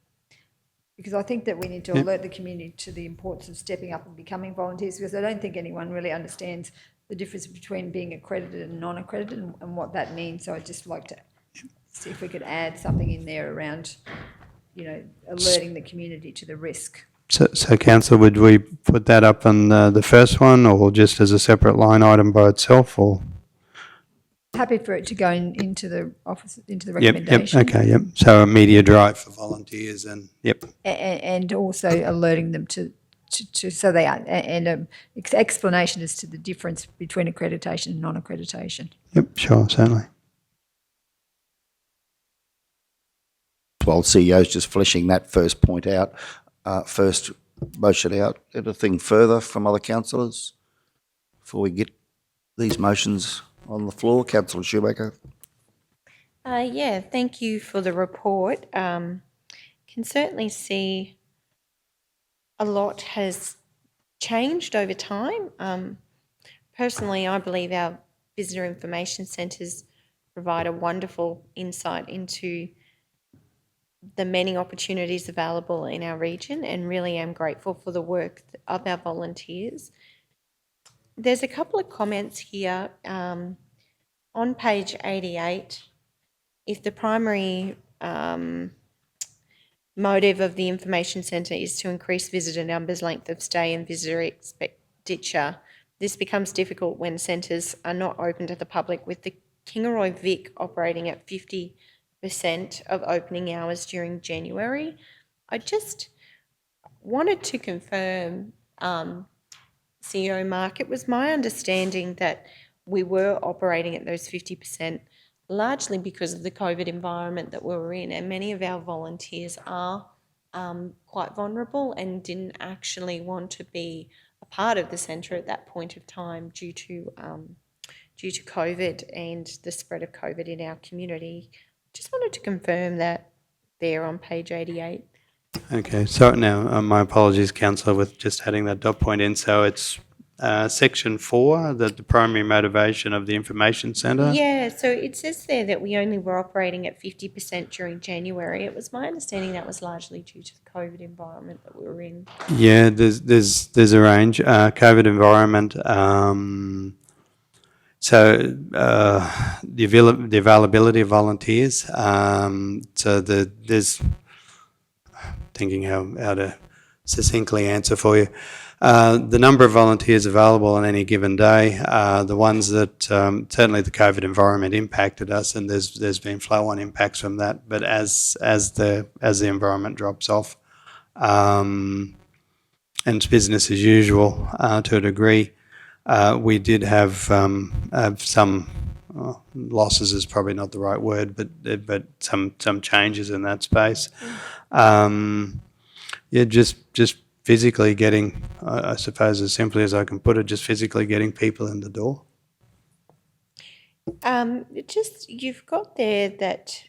S2: Because I think that we need to alert the community to the importance of stepping up and becoming volunteers, because I don't think anyone really understands the difference between being accredited and non-accredited and what that means. So I'd just like to see if we could add something in there around, alerting the community to the risk.
S3: So Councillor, would we put that up on the first one, or just as a separate line item by itself, or?
S2: Happy for it to go into the office, into the recommendation.
S3: Yep, okay, yep. So a media drive for volunteers and, yep.
S2: And also alerting them to so they are, and an explanation as to the difference between accreditation and non-accreditation.
S3: Yep, sure, certainly.
S1: While CEO's just fleshing that first point out, first motion out, anything further from other councillors before we get these motions on the floor? Councillor Shoemaker.
S5: Yeah, thank you for the report. Can certainly see a lot has changed over time. Personally, I believe our visitor information centres provide a wonderful insight into the many opportunities available in our region, and really am grateful for the work of our volunteers. There's a couple of comments here. On page 88, if the primary motive of the information centre is to increase visitor numbers, length of stay and visitor expenditure, this becomes difficult when centres are not open to the public, with the Kingaroy Vic operating at 50% of opening hours during January. I just wanted to confirm, CEO Mark, it was my understanding that we were operating at those 50% largely because of the COVID environment that we were in, and many of our volunteers are quite vulnerable and didn't actually want to be a part of the centre at that point of time due to COVID and the spread of COVID in our community. Just wanted to confirm that there on page 88.
S3: Okay, so now my apologies, Councillor, with just adding that dot point in. So it's section 4, that the primary motivation of the information centre?
S5: Yeah, so it says there that we only were operating at 50% during January. It was my understanding that was largely due to the COVID environment that we were in.
S3: Yeah, there's a range. COVID environment. So the availability of volunteers. So there's thinking how to succinctly answer for you. The number of volunteers available on any given day, the ones that certainly the COVID environment impacted us, and there's been flow-on impacts from that. But as the environment drops off, and it's business as usual to a degree, we did have some losses is probably not the right word, but some changes in that space. Yeah, just physically getting, I suppose as simply as I can put it, just physically getting people in the door.
S5: You've got there that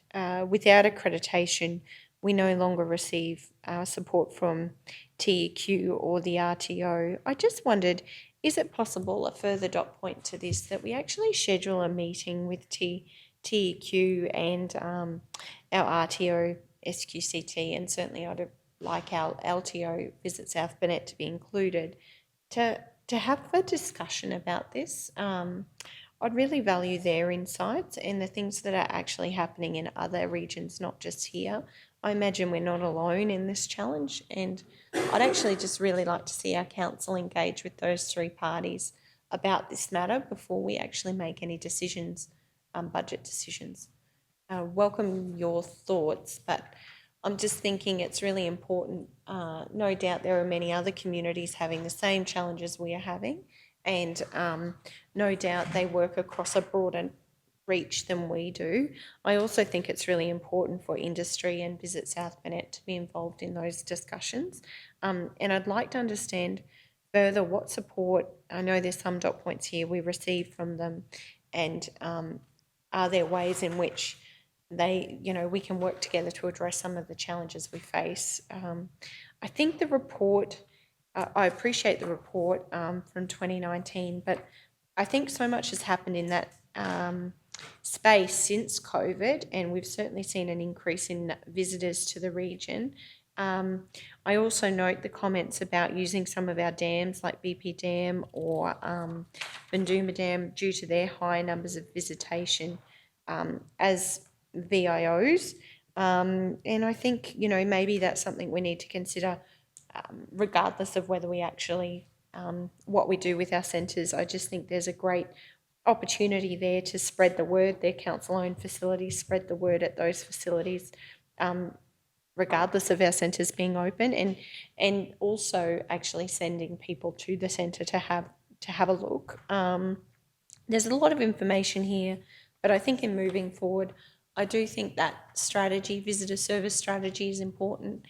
S5: without accreditation, we no longer receive support from TEQ or the RTO. I just wondered, is it possible, a further dot point to this, that we actually schedule a meeting with TEQ and our RTO, SQCT, and certainly I'd like our LTO Visit South Burnett to be included, to have a discussion about this. I'd really value their insights and the things that are actually happening in other regions, not just here. I imagine we're not alone in this challenge, and I'd actually just really like to see our council engage with those three parties about this matter before we actually make any decisions, budget decisions. Welcome your thoughts, but I'm just thinking it's really important. No doubt there are many other communities having the same challenges we are having, and no doubt they work across a broader reach than we do. I also think it's really important for industry and Visit South Burnett to be involved in those discussions. And I'd like to understand further what support, I know there's some dot points here, we received from them, and are there ways in which we can work together to address some of the challenges we face. I think the report, I appreciate the report from 2019, but I think so much has happened in that space since COVID, and we've certainly seen an increase in visitors to the region. I also note the comments about using some of our dams like BP Dam or Bunduma Dam due to their high numbers of visitation as VIOs, and I think maybe that's something we need to consider, regardless of whether we actually what we do with our centres. I just think there's a great opportunity there to spread the word. Their council-owned facilities, spread the word at those facilities, regardless of our centres being open, and also actually sending people to the centre to have a look. There's a lot of information here, but I think in moving forward, I do think that strategy, visitor service strategy, is important.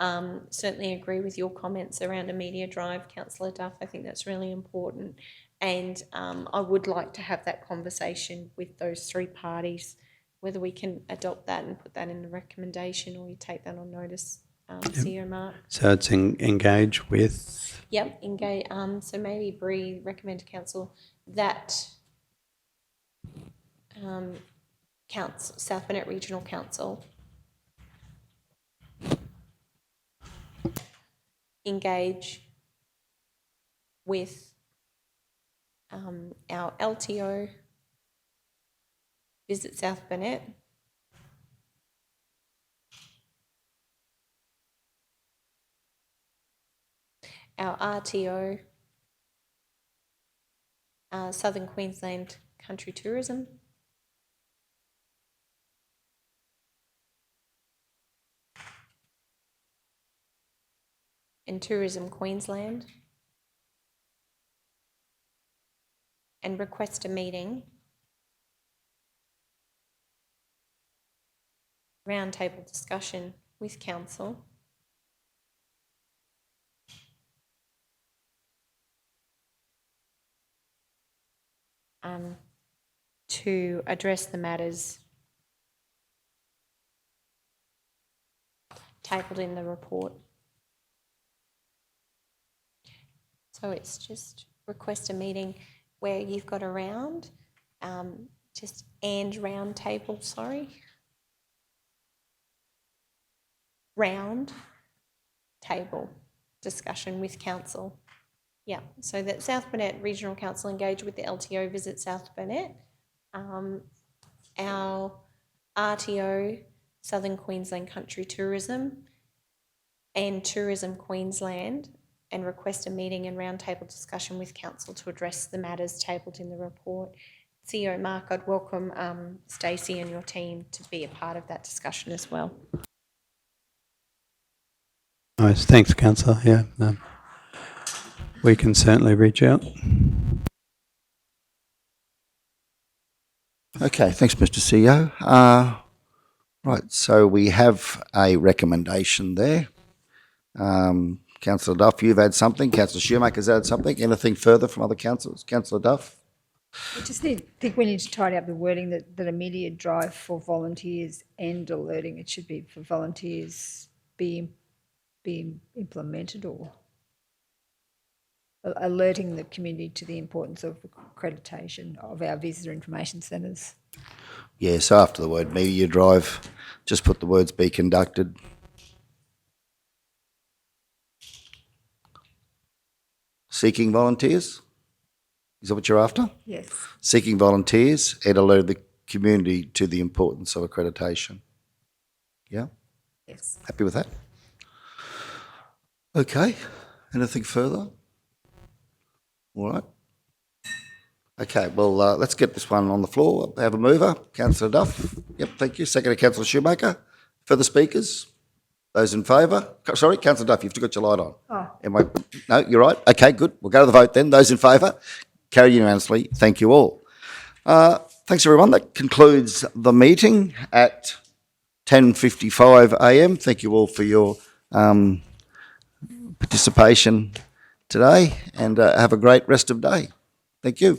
S5: Certainly agree with your comments around a media drive, Councillor Duff. I think that's really important. And I would like to have that conversation with those three parties, whether we can adopt that and put that in the recommendation, or you take that on notice, CEO Mark.
S3: So it's engage with?
S5: Yep, engage. So maybe Bree recommend to council that South Burnett Regional Council engage with our LTO, Visit South Burnett, our RTO, Southern Queensland Country Tourism, and Tourism Queensland, and request a meeting, roundtable discussion with council to address the matters tabled in the report. So it's just request a meeting where you've got a round, round table, round table discussion with council. Yeah, so that South Burnett Regional Council engage with the LTO Visit South Burnett, our RTO Southern Queensland Country Tourism, and Tourism Queensland, and request a meeting and roundtable discussion with council to address the matters tabled in the report. CEO Mark, I'd welcome Stacey and your team to be a part of that discussion as well.
S3: Nice, thanks, Councillor. Yeah, we can certainly reach out.
S1: Okay, thanks, Mr. CEO. Right, so we have a recommendation there. Councillor Duff, you've had something. Councillor Shoemaker's had something. Anything further from other councillors? Councillor Duff?
S2: I just think we need to tidy up the wording that a media drive for volunteers and alerting. It should be for volunteers being implemented, or alerting the community to the importance of accreditation of our visitor information centres.
S1: Yeah, so after the word media drive, just put the words be conducted. Seeking volunteers? Is that what you're after?
S2: Yes.
S1: Seeking volunteers and alert the community to the importance of accreditation. Yeah?
S2: Yes.
S1: Happy with that? Okay. Anything further? All right. Okay, well, let's get this one on the floor. Have a mover. Councillor Duff. Yep, thank you. Second, Councillor Shoemaker. Further speakers? Those in favour? Sorry, Councillor Duff, you've got your light on.
S2: Oh.
S1: No, you're right. Okay, good. We'll go to the vote then. Those in favour? Carried unanimously. Thank you all. Thanks, everyone. That concludes the meeting at 10:55 a.m. Thank you all for your participation today, and have a great rest of day. Thank you.